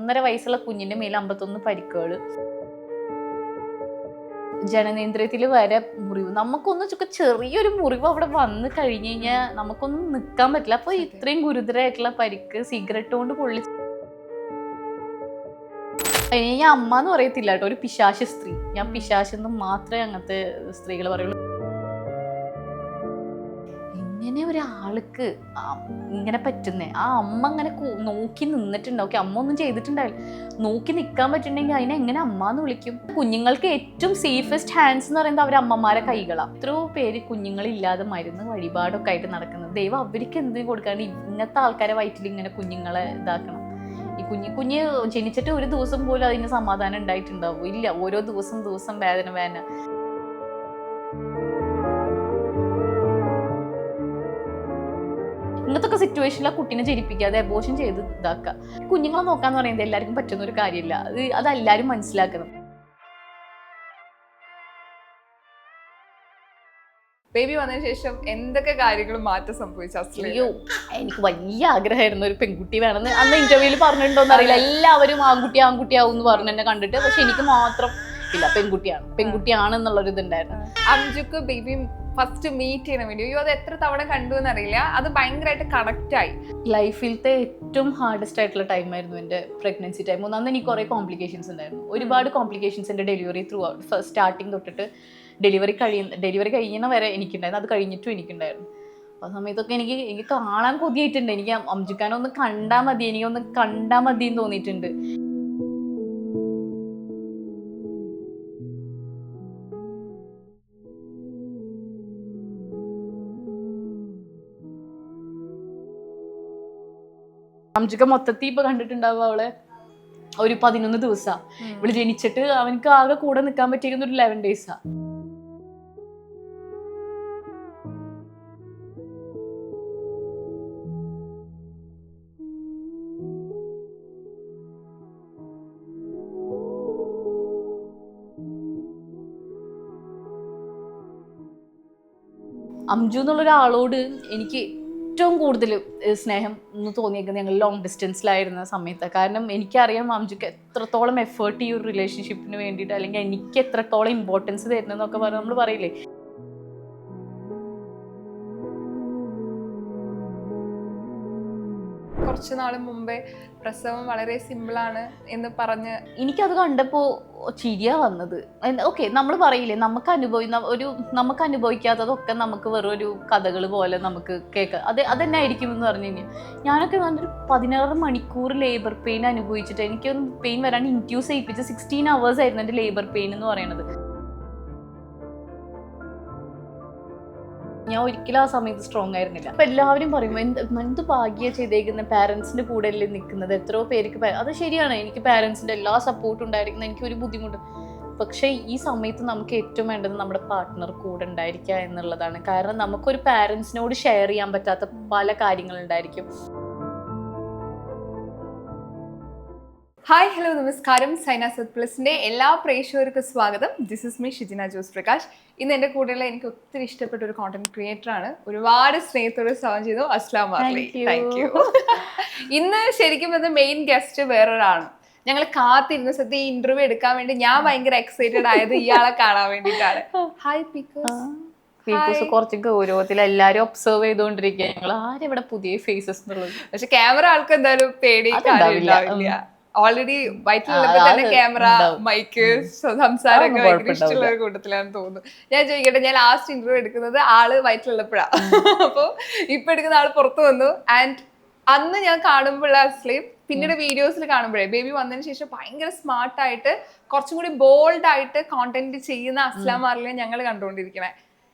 1.5 വയസ്സുള്ള കുഞ്ഞിന്റെ മേലെ 51 പരിക്കുകൾ. ജനനേന്ദ്രിയത്തിൽ വരെ മുറിവ്. നമുക്കൊന്ന് ചെറിയൊരു മുറിവ് അവിടെ വന്നു കഴിഞ്ഞു കഴിഞ്ഞാൽ നമുക്കൊന്നും നിൽക്കാൻ പറ്റില്ല. അപ്പൊ ഇത്രയും ഗുരുതരമായിട്ടുള്ള പരിക്ക് സിഗരറ്റ് കൊണ്ട് പൊള്ളി. ഞാൻ അമ്മ എന്ന് പറയത്തില്ല കേട്ടോ, ഒരു പിശാച് സ്ത്രീ. ഞാൻ പിശാചെന്ന് മാത്രമേ അങ്ങനത്തെ സ്ത്രീകൾ പറയുള്ളൂ. ഇങ്ങനെ ഒരാൾക്ക് ഇങ്ങനെ പറ്റുന്നേ, ആ അമ്മ അങ്ങനെ നോക്കി നിന്നിട്ടുണ്ടാവും. ഓക്കെ, അമ്മ ഒന്നും ചെയ്തിട്ടുണ്ടാവില്ല. നോക്കി നിൽക്കാൻ പറ്റുന്നുണ്ടെങ്കിൽ അതിനെ എങ്ങനെ അമ്മ എന്ന് വിളിക്കും? കുഞ്ഞുങ്ങൾക്ക് ഏറ്റവും സേഫസ്റ്റ് ഹാൻഡ്സ് എന്ന് പറയുന്നത് അവരുടെ അമ്മമാരെ കൈകളാണ്. എത്രയോ പേര് കുഞ്ഞുങ്ങളില്ലാതെ മരുന്ന് വഴിപാടൊക്കെ ആയിട്ട് നടക്കുന്നത്. ദൈവം അവർക്ക് എന്ത് കൊടുക്കാണ്ട് ഇങ്ങനത്തെ ആൾക്കാരെ വയറ്റിൽ ഇങ്ങനെ കുഞ്ഞുങ്ങളെ ഇതാക്കണം? ഈ കുഞ്ഞ് ജനിച്ചിട്ട് ഒരു ദിവസം പോലും അതിന് സമാധാനം ഉണ്ടായിട്ടുണ്ടാവും ഇല്ല. ഓരോ ദിവസം വേദന. ഇങ്ങനത്തെ സിറ്റുവേഷനിൽ ആ കുട്ടീനെ ജനിപ്പിക്കാതെ അബോർഷൻ ചെയ്ത് ഇതാക്കുക. കുഞ്ഞുങ്ങളെ നോക്കാന്ന് പറയുന്നത് എല്ലാവർക്കും പറ്റുന്ന ഒരു കാര്യമില്ല. അത് എല്ലാവരും മനസ്സിലാക്കണം. ബേബി വന്നതിന് ശേഷം എന്തൊക്കെ കാര്യങ്ങളും മാറ്റം സംഭവിച്ചു? അയ്യോ, എനിക്ക് വലിയ ആഗ്രഹമായിരുന്നു ഒരു പെൺകുട്ടി വേണമെന്ന്. അന്ന് ഇന്റർവ്യൂവിൽ പറഞ്ഞിട്ടുണ്ടോന്ന് അറിയില്ല. എല്ലാവരും ആൺകുട്ടിയാവും എന്ന് പറഞ്ഞു എന്നെ കണ്ടിട്ട്. പക്ഷെ എനിക്ക് മാത്രം ഇല്ല, പെൺകുട്ടിയാണെന്നുള്ളൊരു ഇതുണ്ടായിരുന്നു. അംജുക്ക് ബേബി ഫസ്റ്റ് മീറ്റ് ചെയ്യണ വീഡിയോ അത് എത്ര തവണ കണ്ടു എന്നറിയില്ല, അത് ഭയങ്കരമായിട്ട് കണക്ട് ആയി. ലൈഫിലത്തെ ഏറ്റവും ഹാർഡസ്റ്റ് ആയിട്ടുള്ള ടൈമായിരുന്നു എൻ്റെ പ്രഗ്നൻസി ടൈം. അന്ന് എനിക്ക് കുറേ കോംപ്ലിക്കേഷൻസ് ഉണ്ടായിരുന്നു. ഒരുപാട് കോംപ്ലിക്കേഷൻസ് എൻ്റെ ഡെലിവറി ത്രൂ സ്റ്റാർട്ടിങ് തൊട്ടിട്ട് ഡെലിവറി കഴിയുന്ന വരെ എനിക്കുണ്ടായിരുന്നു. അത് കഴിഞ്ഞിട്ടും എനിക്കുണ്ടായിരുന്നു. ആ സമയത്തൊക്കെ എനിക്ക് കാണാൻ കൊതിയായിട്ടുണ്ട്. എനിക്ക് അംജുക്കാനൊന്ന് കണ്ടാൽ മതി, എനിക്കൊന്ന് കണ്ടാൽ മതി എന്ന് തോന്നിയിട്ടുണ്ട്. അംജുക്ക മൊത്തത്തിൽ ഇപ്പൊ കണ്ടിട്ടുണ്ടാവും അവളെ ഒരു 11 ദിവസാ. ഇവള് ജനിച്ചിട്ട് അവനക്ക് ആകെ കൂടെ നിൽക്കാൻ പറ്റിയിരിക്കുന്ന ഒരു 11 ഡേയ്സാ. അംജു എന്നുള്ള ഒരാളോട് എനിക്ക് ഏറ്റവും കൂടുതൽ സ്നേഹം ഒന്ന് തോന്നിയേക്കുന്നത് ഞങ്ങൾ ലോങ് ഡിസ്റ്റൻസിലായിരുന്ന സമയത്ത്. കാരണം എനിക്കറിയാം അംജുക്ക് എത്രത്തോളം എഫേർട്ട് ഈ ഒരു റിലേഷൻഷിപ്പിന് വേണ്ടിയിട്ട്, അല്ലെങ്കിൽ എനിക്ക് എത്രത്തോളം ഇമ്പോർട്ടൻസ് തരുന്നതെന്നൊക്കെ നമ്മൾ പറയില്ലേ. കുറച്ച് നാൾ മുമ്പേ പ്രസവം വളരെ സിമ്പിളാണ് എന്ന് പറഞ്ഞ് എനിക്കത് കണ്ടപ്പോൾ ചിരിയാ വന്നത്. ഓക്കെ, നമ്മൾ പറയില്ലേ നമുക്ക് അനുഭവിക്കാത്തതൊക്കെ നമുക്ക് വെറൊരു കഥകൾ പോലെ നമുക്ക് കേൾക്കാം. അതെന്നെ ആയിരിക്കും എന്ന് പറഞ്ഞു കഴിഞ്ഞാൽ ഞാനൊക്കെ വന്നൊരു 16 മണിക്കൂർ ലേബർ പെയിൻ അനുഭവിച്ചിട്ട് എനിക്കൊന്ന് പെയിൻ വരാണ്ട് ഇൻഡ്യൂസ് ചെയ്യിപ്പിച്ച് 16 hours ആയിരുന്നു എൻ്റെ ലേബർ പെയിൻ എന്ന് പറയുന്നത്. ഞാൻ ഒരിക്കലും ആ സമയത്ത് സ്ട്രോങ് ആയിരുന്നില്ല. അപ്പൊ എല്ലാവരും പറയും എന്ത് ഭാഗ്യ ചെയ്തേക്കുന്ന പാരന്റ്സിന്റെ കൂടെ അല്ലേ നിൽക്കുന്നത്. എത്രയോ പേർക്ക് അത് ശരിയാണ്, എനിക്ക് പാരന്റ്സിന്റെ എല്ലാ സപ്പോർട്ടും ഉണ്ടായിരിക്കുന്ന എനിക്ക് ഒരു ബുദ്ധിമുട്ട്. പക്ഷെ ഈ സമയത്ത് നമുക്ക് ഏറ്റവും വേണ്ടത് നമ്മുടെ പാർട്ട്ണർ കൂടെ ഉണ്ടായിരിക്കുക എന്നുള്ളതാണ്. കാരണം നമുക്കൊരു പാരന്റ്സിനോട് ഷെയർ ചെയ്യാൻ പറ്റാത്ത പല കാര്യങ്ങളുണ്ടായിരിക്കും. ഹായ്, ഹലോ, നമസ്കാരം. സൈന സത് പ്ലസിന്റെ എല്ലാ പ്രേക്ഷകർക്കും സ്വാഗതം. This is me Shijina Jose Prakash. ഇന്ന് എൻ്റെ കൂടെയുള്ള എനിക്ക് ഒത്തിരി ഇഷ്ടപ്പെട്ട ഒരു കോണ്ടന്റ് ക്രിയേറ്റർ ആണ്. ഒരുപാട് സ്നേഹത്തോടെ സ്വാഗതം ചെയ്തു. അസ്ലാം വാലി. Thank you. ഇന്ന് ശരിക്കും പറഞ്ഞ മെയിൻ ഗസ്റ്റ് വേറൊരാളാണ്. ഞങ്ങൾ കാത്തിരുന്ന സത്യം ഈ ഇന്റർവ്യൂ എടുക്കാൻ വേണ്ടി ഞാൻ ഭയങ്കര എക്സൈറ്റഡ് ആയത് ഇയാളെ കാണാൻ വേണ്ടിയിട്ടാണ്. ഹായ് പീക്കോസ്. കുറച്ച് ഗൗരവത്തിൽ എല്ലാരും ഒബ്സർവ് ചെയ്തുകൊണ്ടിരിക്കുക ഞങ്ങൾ ആരെവിടെ പുതിയ ഫേസസ് എന്നുള്ളത്. പക്ഷെ ക്യാമറ ആൾക്ക് എന്തായാലും പേടി കാര്യമില്ല. ഓൾറെഡി വയറ്റിലുള്ളപ്പോ തന്നെ ക്യാമറ, മൈക്ക്, സംസാരമൊക്കെ ഭയങ്കര ഇഷ്ടമുള്ള ഒരു കൂട്ടത്തിലാണെന്ന് തോന്നുന്നു. ഞാൻ ചോദിക്കട്ടെ, ഞാൻ ലാസ്റ്റ് ഇന്റർവ്യൂ എടുക്കുന്നത് ആള് വയറ്റിലുള്ളപ്പോഴാണ്. അപ്പൊ ഇപ്പൊ എടുക്കുന്ന ആള് പുറത്തു വന്നു. ആൻഡ് അന്ന് ഞാൻ കാണുമ്പോഴുള്ള അസ്ലീം, പിന്നീട് വീഡിയോസിൽ കാണുമ്പോഴേ ബേബി വന്നതിന് ശേഷം ഭയങ്കര സ്മാർട്ടായിട്ട് കുറച്ചും കൂടി ബോൾഡ് ആയിട്ട് കോണ്ടന്റ് ചെയ്യുന്ന അസ്ലാം മാറിലെ ഞങ്ങൾ കണ്ടുകൊണ്ടിരിക്കണേ.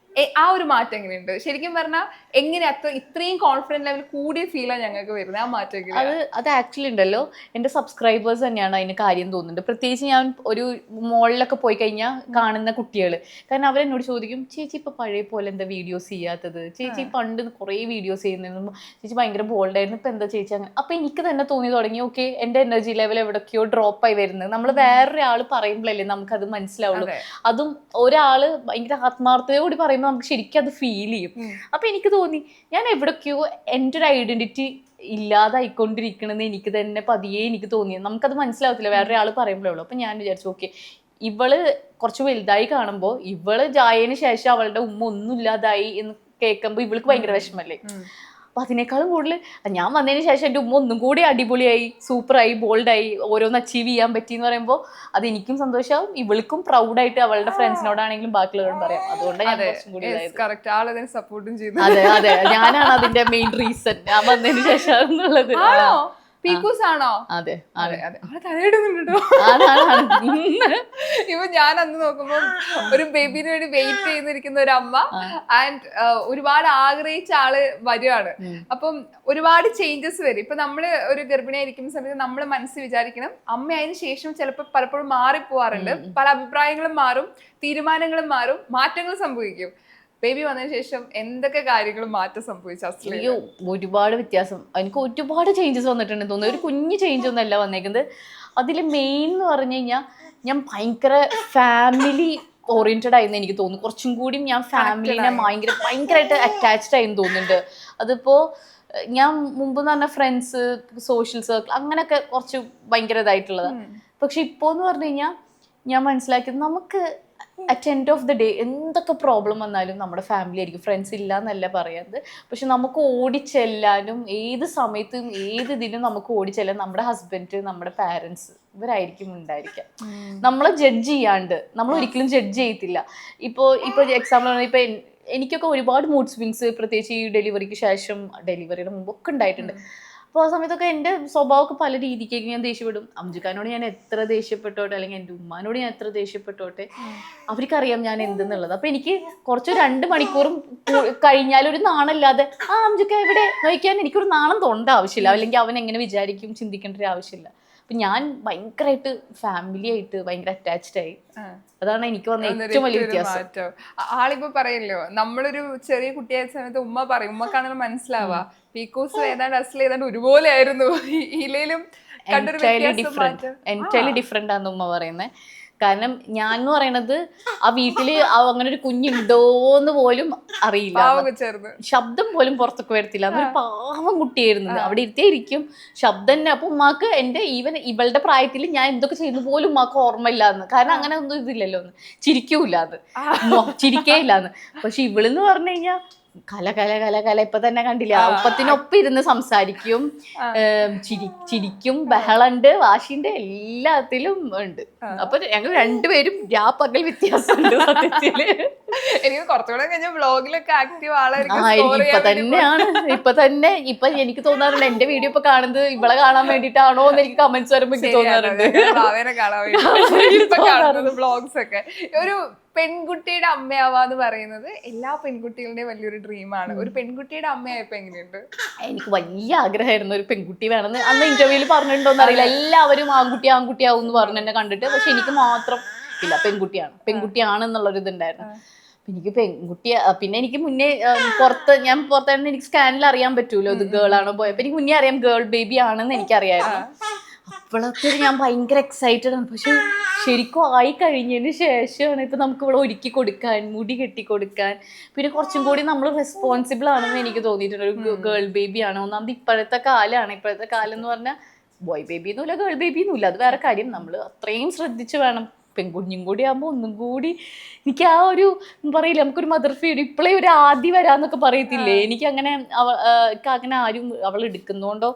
ആ ഒരു മാറ്റം എങ്ങനെയുണ്ട്? ശരിക്കും പറഞ്ഞാൽ എങ്ങനെ ഇത്രയും കോൺഫിഡന്റ് ലെവൽ കൂടിയ ഫീലാണ് ഞങ്ങൾക്ക് വരുന്നത്? ആ മാറ്റം അത് ആക്ച്വലി ഉണ്ടല്ലോ, എൻ്റെ സബ്സ്ക്രൈബേഴ്സ് തന്നെയാണ് അതിന് കാര്യം തോന്നുന്നുണ്ട്. പ്രത്യേകിച്ച് ഞാൻ ഒരു മോളിലൊക്കെ പോയി കഴിഞ്ഞാൽ കാണുന്ന കുട്ടികൾ. കാരണം അവരെന്നോട് ചോദിക്കും, ചേച്ചി ഇപ്പൊ പഴയ പോലെ എന്താ വീഡിയോസ് ചെയ്യാത്തത്? ചേച്ചി പണ്ട് കുറേ വീഡിയോസ് ചെയ്യുന്നു, ചേച്ചി ഭയങ്കര ബോൾഡായിരുന്നു, ഇപ്പൊ എന്താ ചേച്ചി അങ്ങനെ? അപ്പൊ എനിക്ക് തന്നെ തോന്നി തുടങ്ങി, ഓക്കെ, എൻ്റെ എനർജി ലെവൽ എവിടേക്കോ ഡ്രോപ്പ് ആയി വരുന്നത്. നമ്മൾ വേറൊരാൾ പറയുമ്പോഴല്ലേ നമുക്കത് മനസ്സിലാവുള്ളൂ. അതും ഒരാള് ഭയങ്കര ആത്മാർത്ഥതയോട് പറയുമ്പോൾ നമുക്ക് ശരിക്കും അത് ഫീൽ ചെയ്യും. അപ്പൊ എനിക്ക് തോന്നി ഞാൻ എവിടേക്കോ എൻ്റെ ഒരു ഐഡന്റിറ്റി ഇല്ലാതായിക്കൊണ്ടിരിക്കണമെന്ന് എനിക്ക് തന്നെ പതിയെ എനിക്ക് തോന്നിയത്. നമുക്കത് മനസ്സിലാവത്തില്ല, വേറൊരാൾ പറയുമ്പോഴേ ഉള്ളൂ. അപ്പം ഞാൻ വിചാരിച്ചു ഓക്കെ, ഇവള് കുറച്ച് വലുതായി കാണുമ്പോൾ ഇവള് ജായതിന് ശേഷം അവളുടെ ഉമ്മ ഒന്നും ഇല്ലാതായി എന്ന് കേൾക്കുമ്പോൾ ഇവൾക്ക് ഭയങ്കര വിഷമല്ലേ. അപ്പൊ അതിനേക്കാളും കൂടുതൽ ഞാൻ വന്നതിന് ശേഷം എൻ്റെ ഉമ്മ ഒന്നും കൂടി അടിപൊളിയായി, സൂപ്പറായി, ബോൾഡായി, ഓരോന്ന് അച്ചീവ് ചെയ്യാൻ പറ്റി എന്ന് പറയുമ്പോൾ അത് എനിക്കും സന്തോഷമാവും, ഇവൾക്കും പ്രൗഡായിട്ട് അവളുടെ ഫ്രണ്ട്സിനോടാണെങ്കിലും ബാക്കിയുള്ളവരോടും പറയാം. അതുകൊണ്ടാണ് ഞാൻ കുറച്ചും കൂടി സപ്പോർട്ടും ചെയ്തു. അതെ അതെ, ഞാനാണ് അതിന്റെ മെയിൻ റീസൺ, ഞാൻ വന്നതിന് ശേഷം എന്നുള്ളത്. പീക്കൂസ് ആണോ? അതെ അതെ അതെ, ഇപ്പൊ ഞാൻ അന്ന് നോക്കുമ്പോ ഒരു ബേബിന് വേണ്ടി വെയിറ്റ് ചെയ്തിരിക്കുന്ന ഒരു അമ്മ ആൻഡ് ഒരുപാട് ആഗ്രഹിച്ച ആള് വരുവാണ്. അപ്പം ഒരുപാട് ചേഞ്ചസ് വരും. ഇപ്പൊ നമ്മള് ഒരു ഗർഭിണിയായിരിക്കുന്ന സമയത്ത് നമ്മള് മനസ്സിൽ വിചാരിക്കണം അമ്മ അതിന് ശേഷം ചിലപ്പോൾ പലപ്പോഴും മാറിപ്പോവാറുണ്ട്. പല അഭിപ്രായങ്ങളും മാറും, തീരുമാനങ്ങളും മാറും, മാറ്റങ്ങൾ സംഭവിക്കും. ബേബി വന്നതിന് ശേഷം എന്തൊക്കെ കാര്യങ്ങളും മാറ്റം സംഭവിച്ചു? അയ്യോ, ഒരുപാട് വ്യത്യാസം. എനിക്ക് ഒരുപാട് ചേഞ്ചസ് വന്നിട്ടുണ്ടെന്ന് തോന്നുന്നു. ഒരു കുഞ്ഞു ചേഞ്ച് ഒന്നല്ല വന്നേക്കുന്നത്. അതിൽ മെയിൻ എന്ന് പറഞ്ഞു കഴിഞ്ഞാൽ ഞാൻ ഭയങ്കര ഫാമിലി ഓറിയന്റഡ് ആയെന്ന് എനിക്ക് തോന്നുന്നു. കുറച്ചും കൂടി ഞാൻ ഫാമിലിനെ ഭയങ്കരമായിട്ട് അറ്റാച്ച്ഡ് ആയെന്ന് തോന്നുന്നുണ്ട്. അതിപ്പോ ഞാൻ മുമ്പ് എന്ന് പറഞ്ഞാൽ ഫ്രണ്ട്സ്, സോഷ്യൽ സർക്കിൾ അങ്ങനെയൊക്കെ കുറച്ച് ഭയങ്കര ഇതായിട്ടുള്ളതാണ്. പക്ഷെ ഇപ്പോൾ എന്ന് പറഞ്ഞു കഴിഞ്ഞാൽ ഞാൻ മനസ്സിലാക്കിയത് നമുക്ക് at end of the day എന്തൊക്കെ പ്രോബ്ലം വന്നാലും നമ്മുടെ ഫാമിലി ആയിരിക്കും. ഫ്രണ്ട്സ് ഇല്ല എന്നല്ല പറയുന്നത്, പക്ഷെ നമുക്ക് ഓടിച്ചെല്ലാനും ഏത് സമയത്തും ഏത് ഇതിനും നമുക്ക് ഓടിച്ചെല്ലാൻ നമ്മുടെ ഹസ്ബൻഡ്, നമ്മുടെ പാരൻസ് ഇവരായിരിക്കും ഉണ്ടായിരിക്കാം. നമ്മളെ ജഡ്ജ് ചെയ്യാണ്ട് നമ്മൾ ഒരിക്കലും ജഡ്ജ് ചെയ്യത്തില്ല. ഇപ്പോൾ എക്സാമ്പിൾ പറഞ്ഞാൽ ഇപ്പം എനിക്കൊക്കെ ഒരുപാട് മൂഡ് സ്വിങ്സ് പ്രത്യേകിച്ച് ഈ ഡെലിവറിക്ക് ശേഷം, ഡെലിവറിയുടെ മുമ്പൊക്കെ ഉണ്ടായിട്ടുണ്ട്. അപ്പോൾ ആ സമയത്തൊക്കെ എൻ്റെ സ്വഭാവമൊക്കെ പല രീതിക്കേക്ക് ഞാൻ ദേഷ്യപ്പെടും. അംജുക്കാനോട് ഞാൻ എത്ര ദേഷ്യപ്പെട്ടോട്ടെ, അല്ലെങ്കിൽ എൻ്റെ ഉമ്മാനോട് ഞാൻ എത്ര ദേഷ്യപ്പെട്ടോട്ടെ, അവർക്കറിയാം ഞാൻ എന്തെന്നുള്ളത്. അപ്പോൾ എനിക്ക് കുറച്ച് 2 മണിക്കൂറും കഴിഞ്ഞാൽ ഒരു നാണമില്ലാതെ അംജുക്ക എവിടെ നോക്കാൻ എനിക്കൊരു നാണം തോണ്ട ആവശ്യമില്ല, അല്ലെങ്കിൽ അവൻ എങ്ങനെ വിചാരിക്കും ചിന്തിക്കേണ്ട ഒരു ആവശ്യമില്ല. അപ്പം ഞാൻ ഭയങ്കരമായിട്ട് ഫാമിലി ആയിട്ട് ഭയങ്കര അറ്റാച്ച്ഡ് ആയി. അതാണ് എനിക്ക് വന്ന ഏറ്റവും വലിയ വ്യത്യാസം. ആളിപ്പോ പറയല്ലോ, നമ്മളൊരു ചെറിയ കുട്ടിയായ സമയത്ത് ഉമ്മ പറയും, ഉമ്മക്കാണെങ്കിലും മനസ്സിലാവാ പീക്കൂസ് ഏതാണ്ട് അസൽ ഏതാണ്ട് ഒരുപോലെ ആയിരുന്നു, ഇലയിലും എൻറ്റയർലി ഡിഫറെന്റ് ആണെന്ന് ഉമ്മ പറയുന്നത്. കാരണം ഞാൻ എന്ന് പറയണത് ആ വീട്ടില് അങ്ങനെ ഒരു കുഞ്ഞുണ്ടോന്ന് പോലും അറിയില്ല, ശബ്ദം പോലും പുറത്തൊക്കെ വരത്തില്ല. അതൊരു പാവം കുട്ടിയായിരുന്നു, അവിടെ ഇരുത്തേ ഇരിക്കും, ശബ്ദം തന്നെ. അപ്പൊ ഉമ്മാക്ക് എന്റെ ഇവളുടെ പ്രായത്തിൽ ഞാൻ എന്തൊക്കെ ചെയ്യുന്ന പോലും ഉമ്മാക്ക് ഓർമ്മയില്ലാന്ന്. കാരണം അങ്ങനെ ഒന്നും ഇതില്ലല്ലോ, ചിരിക്കൂല്ലാന്ന്, ചിരിക്കേ ഇല്ലാന്ന്. പക്ഷെ ഇവളെന്ന് പറഞ്ഞു കഴിഞ്ഞാൽ കല ഇപ്പൊ തന്നെ കണ്ടില്ല, ഒപ്പത്തിനൊപ്പം ഇരുന്ന് സംസാരിക്കും, ചിരിക്കും, ബഹളുണ്ട്, വാശിന്റെ എല്ലാത്തിലും ഉണ്ട്. അപ്പൊ ഞങ്ങൾ രണ്ടുപേരും പകൽ വ്യത്യാസമുണ്ട് സത്യത്തില്. എനിക്ക് കുറച്ചുകൂടെ കഴിഞ്ഞ വ്ളോഗിലൊക്കെ ആക്റ്റീവ് ആളായിരിക്കും. ഇപ്പൊ എനിക്ക് തോന്നാറുണ്ട് എന്റെ വീഡിയോ ഇപ്പൊ കാണുന്നത് ഇവളെ കാണാൻ വേണ്ടിട്ടാണോ എന്ന് എനിക്ക് കമന്റ്സ് വരുമ്പോ എനിക്ക് തോന്നാറുണ്ട്. അവരെ കാണാൻ വേണ്ടി ഇപ്പൊ കാണുന്നത് വ്ളോഗ്സ് ഒക്കെ. ഒരു പെൺകുട്ടിയുടെ അമ്മയാവാന്ന് പറയുന്നത് എല്ലാ പെൺകുട്ടികളുടെയും വലിയൊരു ഡ്രീമാണ്. ഒരു പെൺകുട്ടിയുടെ അമ്മയായപ്പോ എങ്ങനെയുണ്ട്? എനിക്ക് വലിയ ആഗ്രഹമായിരുന്നു ഒരു പെൺകുട്ടി വേണമെന്ന്. അന്ന് ഇന്റർവ്യൂവിൽ പറഞ്ഞിട്ടുണ്ടോന്ന് അറിയില്ല, എല്ലാവരും ആൺകുട്ടിയാവും എന്ന് പറഞ്ഞു എന്നെ കണ്ടിട്ട്. പക്ഷെ എനിക്ക് മാത്രം ഇല്ല, പെൺകുട്ടിയാണെന്നുള്ളൊരു ഇതുണ്ടായിരുന്നു. എനിക്ക് പെൺകുട്ടിയെ പിന്നെ എനിക്ക് മുന്നേ പുറത്തായിരുന്നു, എനിക്ക് സ്കാനിൽ അറിയാൻ പറ്റൂലോ ഇത് ഗേൾ ആണോ ബോയ്. അപ്പൊ എനിക്ക് മുന്നേ അറിയാം ഗേൾ ബേബി ആണെന്ന് എനിക്കറിയായിരുന്നു. അപ്പോഴൊക്കെ ഞാൻ ഭയങ്കര എക്സൈറ്റഡ് ആണ്. പക്ഷെ ശരിക്കും ആയി കഴിഞ്ഞതിന് ശേഷമാണ് ഇപ്പൊ നമുക്ക് ഇവിടെ ഒരുക്കി കൊടുക്കാൻ, മുടി കെട്ടി കൊടുക്കാൻ, പിന്നെ കുറച്ചും കൂടി നമ്മൾ റെസ്പോൺസിബിൾ ആണെന്ന് എനിക്ക് തോന്നിയിട്ടുണ്ട്. ഒരു ഗേൾ ബേബി ആണ്. ഒന്നാമത് ഇപ്പോഴത്തെ കാലം എന്ന് പറഞ്ഞാൽ ബോയ് ബേബി ഒന്നുമില്ല, ഗേൾ ബേബി ഒന്നുമില്ല, അത് വേറെ കാര്യം. നമ്മൾ അത്രയും ശ്രദ്ധിച്ച് വേണം. പെൺകുഞ്ഞും കൂടി ആകുമ്പോൾ ഒന്നും കൂടി എനിക്ക് ആ ഒരു പറയില്ല, നമുക്കൊരു മദർ ഫീഡ് ഇപ്പോഴേ ഒരു ആദ്യം വരാന്നൊക്കെ പറയത്തില്ലേ, എനിക്കങ്ങനെ അങ്ങനെ ആരും അവൾ എടുക്കുന്നോണ്ടോ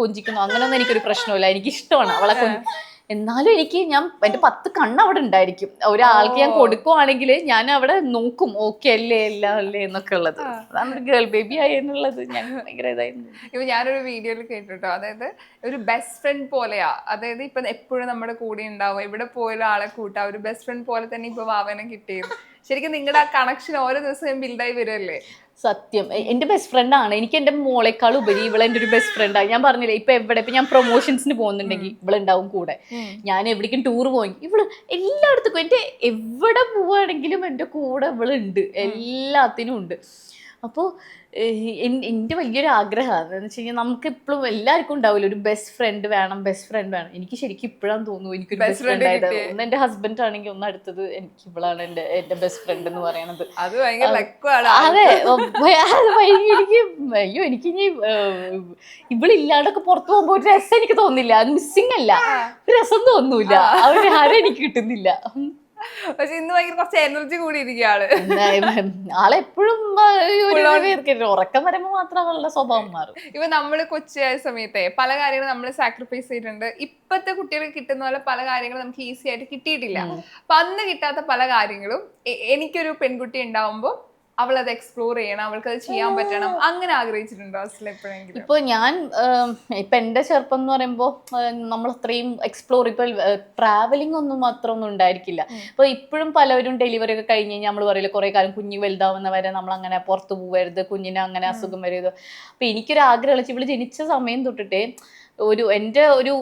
കൊഞ്ചിക്കുന്നോ അങ്ങനെയൊന്നും എനിക്കൊരു പ്രശ്നമില്ല. എനിക്കിഷ്ടമാണ് അവളെ എന്നാലും എൻ്റെ 10 കണ്ണ് അവിടെ ഉണ്ടായിരിക്കും. ഒരാൾക്ക് ഞാൻ കൊടുക്കുവാണെങ്കിൽ ഞാൻ അവിടെ നോക്കും, ഓക്കെ അല്ലേ എല്ലാം അല്ലേ എന്നൊക്കെ ഉള്ളത്. അതാണ് ഒരു ഗേൾ ബേബി ആയി എന്നുള്ളത് ഞാൻ ഭയങ്കര ഇതായിരുന്നു. ഇപ്പൊ ഞാനൊരു വീഡിയോയിൽ കേട്ടിട്ടോ, അതായത് ഒരു ബെസ്റ്റ് ഫ്രണ്ട് പോലെയാ. അതായത് ഇപ്പൊ എപ്പോഴും നമ്മുടെ കൂടെ ഉണ്ടാവും, എവിടെ പോയാലും ആളെ കൂട്ടാ, ഒരു ബെസ്റ്റ് ഫ്രണ്ട് പോലെ തന്നെ ഇപ്പൊ വാവനെ കിട്ടിയത്. ശരിക്കും നിങ്ങളുടെ ആ കണക്ഷൻ ഓരോ ദിവസവും ബിൽഡായി വരുമല്ലേ? സത്യം, എൻ്റെ ബെസ്റ്റ് ഫ്രണ്ടാണ്. എനിക്ക് എൻ്റെ മോളെക്കാൾ ഉപരി ഇവളെ എൻ്റെ ഒരു ബെസ്റ്റ് ഫ്രണ്ടാണ്. ഞാൻ പറഞ്ഞില്ലേ, ഇപ്പൊ ഞാൻ പ്രൊമോഷൻസിന് പോകുന്നുണ്ടെങ്കിൽ ഇവളുണ്ടാവും കൂടെ. ഞാൻ എവിടേക്കും ടൂർ പോയെങ്കിൽ ഇവള് എല്ലായിടത്തും, എൻ്റെ എവിടെ പോവുകയാണെങ്കിലും എൻ്റെ കൂടെ ഇവളുണ്ട്, എല്ലാത്തിനും ഉണ്ട്. അപ്പോൾ എൻ്റെ വലിയൊരു ആഗ്രഹമാണ് എന്ന് വെച്ച് കഴിഞ്ഞാൽ നമുക്ക് ഇപ്പോഴും എല്ലാവർക്കും ഉണ്ടാവില്ല ഒരു ബെസ്റ്റ് ഫ്രണ്ട് വേണം. എനിക്ക് ശരിക്കും ഇപ്പോഴാണ് തോന്നുന്നു എനിക്കൊരു ബെസ്റ്റ് ഫ്രണ്ട് ആയത്. ഒന്ന് എൻ്റെ ഹസ്ബൻഡ് ആണെങ്കിൽ ഒന്ന് അടുത്തത് എനിക്ക് ഇവളാണ് എൻ്റെ ബെസ്റ്റ് ഫ്രണ്ട് എന്ന് പറയുന്നത്. അത് ഭയങ്കര ലക്കാണ്. അതെ, എനിക്ക് അയ്യോ എനിക്കിനി ഇവളില്ലാണ്ടൊക്കെ പുറത്തു പോകുമ്പോൾ ഒരു രസം എനിക്ക് തോന്നുന്നില്ല. അത് മിസ്സിങ് അല്ല, ഒരു രസം തോന്നൂല, ആ ഒരു ഹരം എനിക്ക് കിട്ടുന്നില്ല. പക്ഷെ ഇന്ന് ഭയങ്കര കുറച്ച് എനർജി കൂടി ഇരിക്കുക ആളെപ്പോഴും ഉറക്കം വരുമ്പോ മാത്രം അവളുടെ സ്വഭാവം മാറും. ഇപ്പൊ നമ്മള് കൊച്ചിയായ സമയത്തെ പല കാര്യങ്ങളും നമ്മൾ സാക്രിഫൈസ് ചെയ്തിട്ടുണ്ട്. ഇപ്പത്തെ കുട്ടികൾക്ക് കിട്ടുന്ന പോലെ പല കാര്യങ്ങളും നമുക്ക് ഈസി ആയിട്ട് കിട്ടിയിട്ടില്ല. അപ്പൊ അന്ന് കിട്ടാത്ത പല കാര്യങ്ങളും എനിക്കൊരു പെൺകുട്ടി ഉണ്ടാവുമ്പോ അവൾ അത് എക്സ്പ്ലോർ ചെയ്യണം, അവൾക്ക് അത് ചെയ്യാൻ പറ്റണം, അങ്ങനെ ആഗ്രഹിച്ചിട്ടുണ്ടോ അസല എപ്പോഴെങ്കിലും? ഇപ്പൊ ഞാൻ ഇപ്പൊ എന്റെ ചെറുപ്പം എന്ന് പറയുമ്പോ നമ്മൾ അത്രയും എക്സ്പ്ലോർ, ഇപ്പൊ ട്രാവലിംഗ് ഒന്നും മാത്രമൊന്നും ഉണ്ടായിരിക്കില്ല. ഇപ്പൊ ഇപ്പോഴും പലവരും ഡെലിവറി ഒക്കെ കഴിഞ്ഞ് കഴിഞ്ഞാൽ നമ്മൾ പറയില്ല കുറെ കാലം കുഞ്ഞ് വലുതാവുന്നവരെ നമ്മൾ അങ്ങനെ പുറത്തു പോകരുത്, കുഞ്ഞിന് അങ്ങനെ അസുഖം വരരുത്. അപ്പൊ എനിക്കൊരു ആഗ്രഹം, ഇവള് ജനിച്ച സമയം തൊട്ടിട്ടേ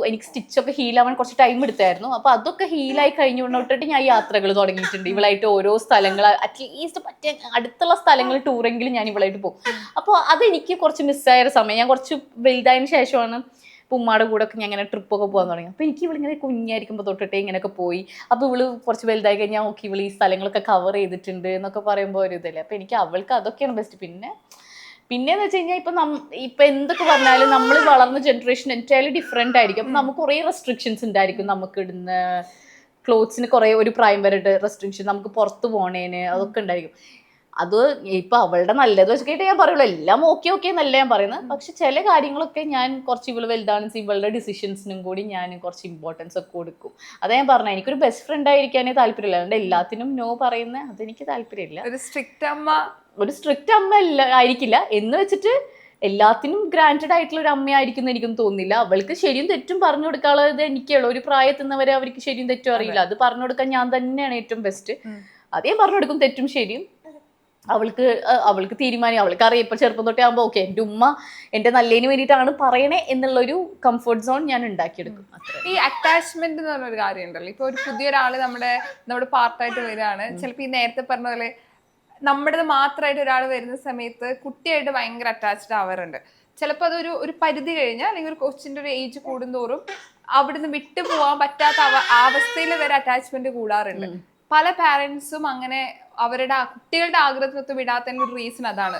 എനിക്ക് സ്റ്റിച്ചൊക്കെ ഹീലാവാൻ കുറച്ച് ടൈം എടുത്തായിരുന്നു. അപ്പൊ അതൊക്കെ ഹീലായി കഴിഞ്ഞുകൊണ്ടിട്ട് ഞാൻ യാത്രകൾ തുടങ്ങിയിട്ടുണ്ട്. ഇവളായിട്ട് ഓരോ സ്ഥലങ്ങൾ, അറ്റ്ലീസ്റ്റ് പറ്റിയ അടുത്തുള്ള സ്ഥലങ്ങൾ ടൂറെങ്കിലും ഞാൻ ഇവളായിട്ട് പോകും. അപ്പോൾ അതെനിക്ക് കുറച്ച് മിസ്സായ ഒരു സമയം. ഞാൻ കുറച്ച് വലുതായതിനു ശേഷമാണ് ഉമ്മയുടെ കൂടെ ഒക്കെ ഞാൻ ഇങ്ങനെ ട്രിപ്പൊക്കെ പോകാൻ തുടങ്ങി. അപ്പോൾ എനിക്ക് ഇവളിങ്ങനെ കുഞ്ഞായിരിക്കുമ്പോൾ തൊട്ടിട്ടേ ഇങ്ങനെയൊക്കെ പോയി. അപ്പോൾ ഇവള് കുറച്ച് വലുതായി കഴിഞ്ഞാൽ ഓക്കെ ഇവള് ഈ സ്ഥലങ്ങളൊക്കെ കവർ ചെയ്തിട്ടുണ്ട് എന്നൊക്കെ പറയുമ്പോൾ ഒരു ഇതല്ലേ. അപ്പോൾ എനിക്ക് അവൾക്ക് അതൊക്കെയാണ് ബെസ്റ്റ്. പിന്നെന്ന് വെച്ച് കഴിഞ്ഞാൽ ഇപ്പൊ എന്തൊക്കെ പറഞ്ഞാലും നമ്മൾ വളർന്ന ജനറേഷൻ എൻറ്റയർലി ഡിഫറെന്റ് ആയിരിക്കും. അപ്പൊ നമുക്ക് കുറേ റെസ്ട്രിക്ഷൻസ് ഉണ്ടായിരിക്കും. നമുക്ക് ഇടുന്ന ക്ലോത്ത്സിന് കുറേ ഒരു പ്രായം വരെ റെസ്ട്രിക്ഷൻ, നമുക്ക് പുറത്ത് പോണേന് അതൊക്കെ ഉണ്ടായിരിക്കും. അത് ഇപ്പൊ അവളുടെ നല്ലത് വെച്ചിട്ട് ഞാൻ പറയുള്ളൂ, എല്ലാം ഓക്കെ എന്നല്ല ഞാൻ പറയുന്നത്. പക്ഷെ ചില കാര്യങ്ങളൊക്കെ ഞാൻ കുറച്ച് ഇവള് വലുതാണ് ഇവളുടെ ഡിസിഷൻസിനും കൂടി ഞാൻ കുറച്ച് ഇമ്പോർട്ടൻസ് ഒക്കെ കൊടുക്കും. അതാ ഞാൻ പറഞ്ഞത്, എനിക്കൊരു ബെസ്റ്റ് ഫ്രണ്ട് ആയിരിക്കാനേ താല്പര്യമില്ല. അതുകൊണ്ട് എല്ലാത്തിനും നോ പറയുന്നത് അതെനിക്ക് താല്പര്യമില്ല. ഒരു സ്ട്രിക്റ്റ് അമ്മ ആയിരിക്കില്ല എന്ന് വെച്ചിട്ട് എല്ലാത്തിനും ഗ്രാൻറ്റഡ് ആയിട്ടുള്ള ഒരു അമ്മയായിരിക്കും എനിക്കൊന്നും തോന്നുന്നില്ല. അവൾക്ക് ശരിയും തെറ്റും പറഞ്ഞു കൊടുക്കാനുള്ളത് എനിക്കുള്ളൂ. ഒരു പ്രായത്തുന്നവരെ അവർക്ക് ശരിയും തെറ്റും അറിയില്ല. അത് പറഞ്ഞു കൊടുക്കാൻ ഞാൻ തന്നെയാണ് ഏറ്റവും ബെസ്റ്റ്. അതേ പറഞ്ഞു കൊടുക്കും തെറ്റും ശരിയും. അവൾക്ക് തീരുമാനം, അവൾക്ക് അറിയാം. ഇപ്പൊ ചെറുപ്പം തൊട്ടേ ആകുമ്പോൾ ഓക്കെ എൻ്റെ ഉമ്മ എൻ്റെ നല്ലതിന് വേണ്ടിയിട്ടാണ് പറയണേ എന്നുള്ളൊരു കംഫർട്ട് സോൺ ഞാൻ ഉണ്ടാക്കിയെടുക്കും. ഈ അറ്റാച്ച്മെന്റ് എന്ന് പറഞ്ഞൊരു കാര്യം ഉണ്ടല്ലോ. ഇപ്പൊ ഒരു പുതിയൊരാള് നമ്മുടെ പാർട്ടായിട്ട് വരികയാണ്. ചിലപ്പോൾ ഈ നേരത്തെ പറഞ്ഞ പോലെ നമ്മുടേത് മാത്രമായിട്ട് ഒരാൾ വരുന്ന സമയത്ത് കുട്ടിയായിട്ട് ഭയങ്കര അറ്റാച്ച്ഡ് ആവാറുണ്ട്. ചിലപ്പോൾ അതൊരു പരിധി കഴിഞ്ഞാൽ അല്ലെങ്കിൽ ഒരു കൊച്ചിൻ്റെ ഒരു ഏജ് കൂടുന്തോറും അവിടുന്ന് വിട്ടു പോകാൻ പറ്റാത്ത അവസ്ഥയിൽ വരെ അറ്റാച്ച്മെന്റ് കൂടാറുണ്ട്. പല പാരന്റ്സും അങ്ങനെ അവരുടെ കുട്ടികളുടെ ആഗ്രഹത്തിനൊത്ത് വിടാത്തതിന്റെ ഒരു റീസൺ അതാണ്.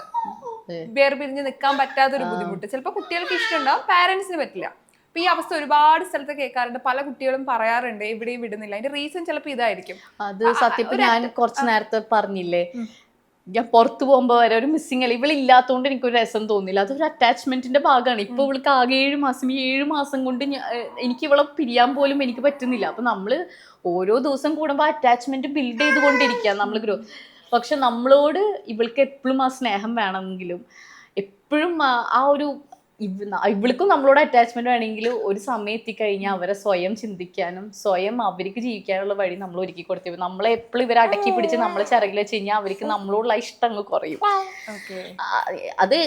വേർപിരിഞ്ഞ് നിൽക്കാൻ പറ്റാത്തൊരു ബുദ്ധിമുട്ട്. ചിലപ്പോൾ കുട്ടികൾക്ക് ഇഷ്ടമുണ്ടാവും, പാരന്റ്സിന് പറ്റില്ല. അപ്പൊ ഈ അവസ്ഥ ഒരുപാട് സ്ഥലത്ത് കേൾക്കാറുണ്ട്. പല കുട്ടികളും പറയാറുണ്ട് എവിടെയും വിടുന്നില്ല. അതിന്റെ റീസൺ ചിലപ്പോൾ ഇതായിരിക്കും. അത് സത്യം ഞാൻ കുറച്ച് നേരത്തെ പറഞ്ഞില്ലേ, ഞാൻ പുറത്തു പോകുമ്പോൾ വരെ ഒരു മിസ്സിങ് അല്ല. ഇവളില്ലാത്തതുകൊണ്ട് എനിക്കൊരു രസം തോന്നില്ല. അതൊരു അറ്റാച്ച്മെന്റിന്റെ ഭാഗമാണ്. ഇപ്പൊ ഇവൾക്ക് ആകെ 7 മാസം, ഈ 7 മാസം കൊണ്ട് എനിക്ക് ഇവളെ പിരിയാൻ പോലും എനിക്ക് പറ്റുന്നില്ല. അപ്പൊ നമ്മള് ഓരോ ദിവസം കൂടുമ്പോൾ അറ്റാച്ച്മെന്റ് ബിൽഡ് ചെയ്തുകൊണ്ടിരിക്കുക നമ്മൾ. പക്ഷെ നമ്മളോട് ഇവൾക്ക് എപ്പോഴും ആ സ്നേഹം വേണമെങ്കിലും എപ്പോഴും ആ ഒരു ഇവൾക്കും നമ്മളോട് അറ്റാച്ച്മെന്റ് വേണമെങ്കിൽ ഒരു സമയം എത്തിക്കഴിഞ്ഞാൽ അവരെ സ്വയം ചിന്തിക്കാനും സ്വയം അവർക്ക് ജീവിക്കാനുള്ള വഴി നമ്മൾ ഒരുക്കി കൊടുത്തു. നമ്മളെ എപ്പോഴും ഇവരെ അടക്കി പിടിച്ച് നമ്മളെ ചിറകിൽ വെച്ച് കഴിഞ്ഞാൽ അവർക്ക് നമ്മളോടുള്ള ഇഷ്ടം അങ്ങ് കുറയും. അത്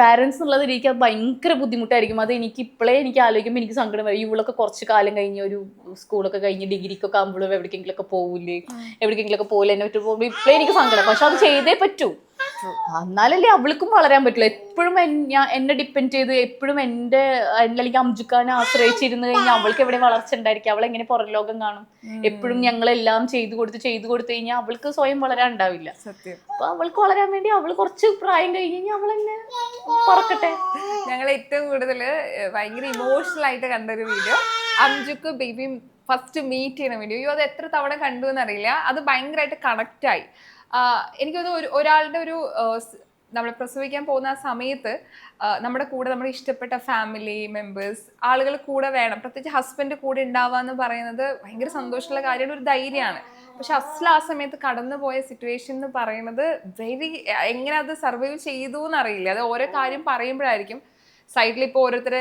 പാരന്റ്സ് എന്നുള്ളത് എനിക്ക് ഭയങ്കര ബുദ്ധിമുട്ടായിരിക്കും. അത് എനിക്ക് ആലോചിക്കുമ്പോൾ എനിക്ക് സങ്കടം വരും. ഇവളൊക്കെ കുറച്ച് കാലം കഴിഞ്ഞ് ഒരു സ്കൂളൊക്കെ കഴിഞ്ഞ് ഡിഗ്രിക്കൊക്കെ ആകുമ്പോഴും എവിടേക്കെങ്കിലൊക്കെ പോകില്ലേ, എവിടേക്കെങ്കിലൊക്കെ പോകില്ല എന്നെ വിട്ട് പോകുമ്പോൾ ഇപ്പോഴേ എനിക്ക് സങ്കടം. പക്ഷെ അത് ചെയ്തേ പറ്റൂ. എന്നാലല്ലേ അവൾക്കും വളരാൻ പറ്റില്ല. എപ്പോഴും എന്നെ ഡിപ്പെൻഡ് ചെയ്ത് എപ്പോഴും എൻ്റെ അല്ലെങ്കിൽ അംജുക്കാനെ ആശ്രയിച്ചിരുന്നു കഴിഞ്ഞാൽ അവൾക്ക് എവിടെ വളർച്ച ഉണ്ടായിരിക്കും? അവൾ എങ്ങനെ പുറം ലോകം കാണും? എപ്പോഴും ഞങ്ങളെല്ലാം ചെയ്തു കൊടുത്തു കഴിഞ്ഞാൽ അവൾക്ക് സ്വയം വളരാൻ ഉണ്ടാവില്ല. അപ്പൊ അവൾക്ക് വളരാൻ വേണ്ടി അവൾ കുറച്ച് പ്രായം കഴിഞ്ഞ് കഴിഞ്ഞാൽ അവൾ തന്നെ പറക്കട്ടെ. ഞങ്ങൾ ഏറ്റവും കൂടുതൽ ഭയങ്കര ഇമോഷണൽ ആയിട്ട് കണ്ടൊരു വീഡിയോ, അംജുക്ക് ബേബിയും ഫസ്റ്റ് മീറ്റ് ചെയ്യുന്ന വീഡിയോ. അത് എത്ര തവണ കണ്ടു എന്നറിയില്ല. അത് ഭയങ്കരമായിട്ട് കണക്റ്റ് ആയി. എനിക്കൊന്ന് ഒരാളുടെ നമ്മൾ പ്രസവിക്കാൻ പോകുന്ന ആ സമയത്ത് നമ്മുടെ കൂടെ നമ്മുടെ ഇഷ്ടപ്പെട്ട ഫാമിലി മെമ്പേഴ്സ് ആളുകൾ കൂടെ വേണം. പ്രത്യേകിച്ച് ഹസ്ബൻഡ് കൂടെ ഉണ്ടാവുക എന്ന് പറയുന്നത് ഭയങ്കര സന്തോഷമുള്ള കാര്യമാണ്, ഒരു ധൈര്യമാണ്. പക്ഷെ ആ സമയത്ത് കടന്നുപോയ സിറ്റുവേഷൻ എന്ന് പറയുന്നത് എങ്ങനെ അത് സർവൈവ് ചെയ്തു എന്നറിയില്ല. അത് ഓരോ കാര്യം പറയുമ്പോഴായിരിക്കും സൈഡിൽ ഇപ്പോൾ ഓരോരുത്തർ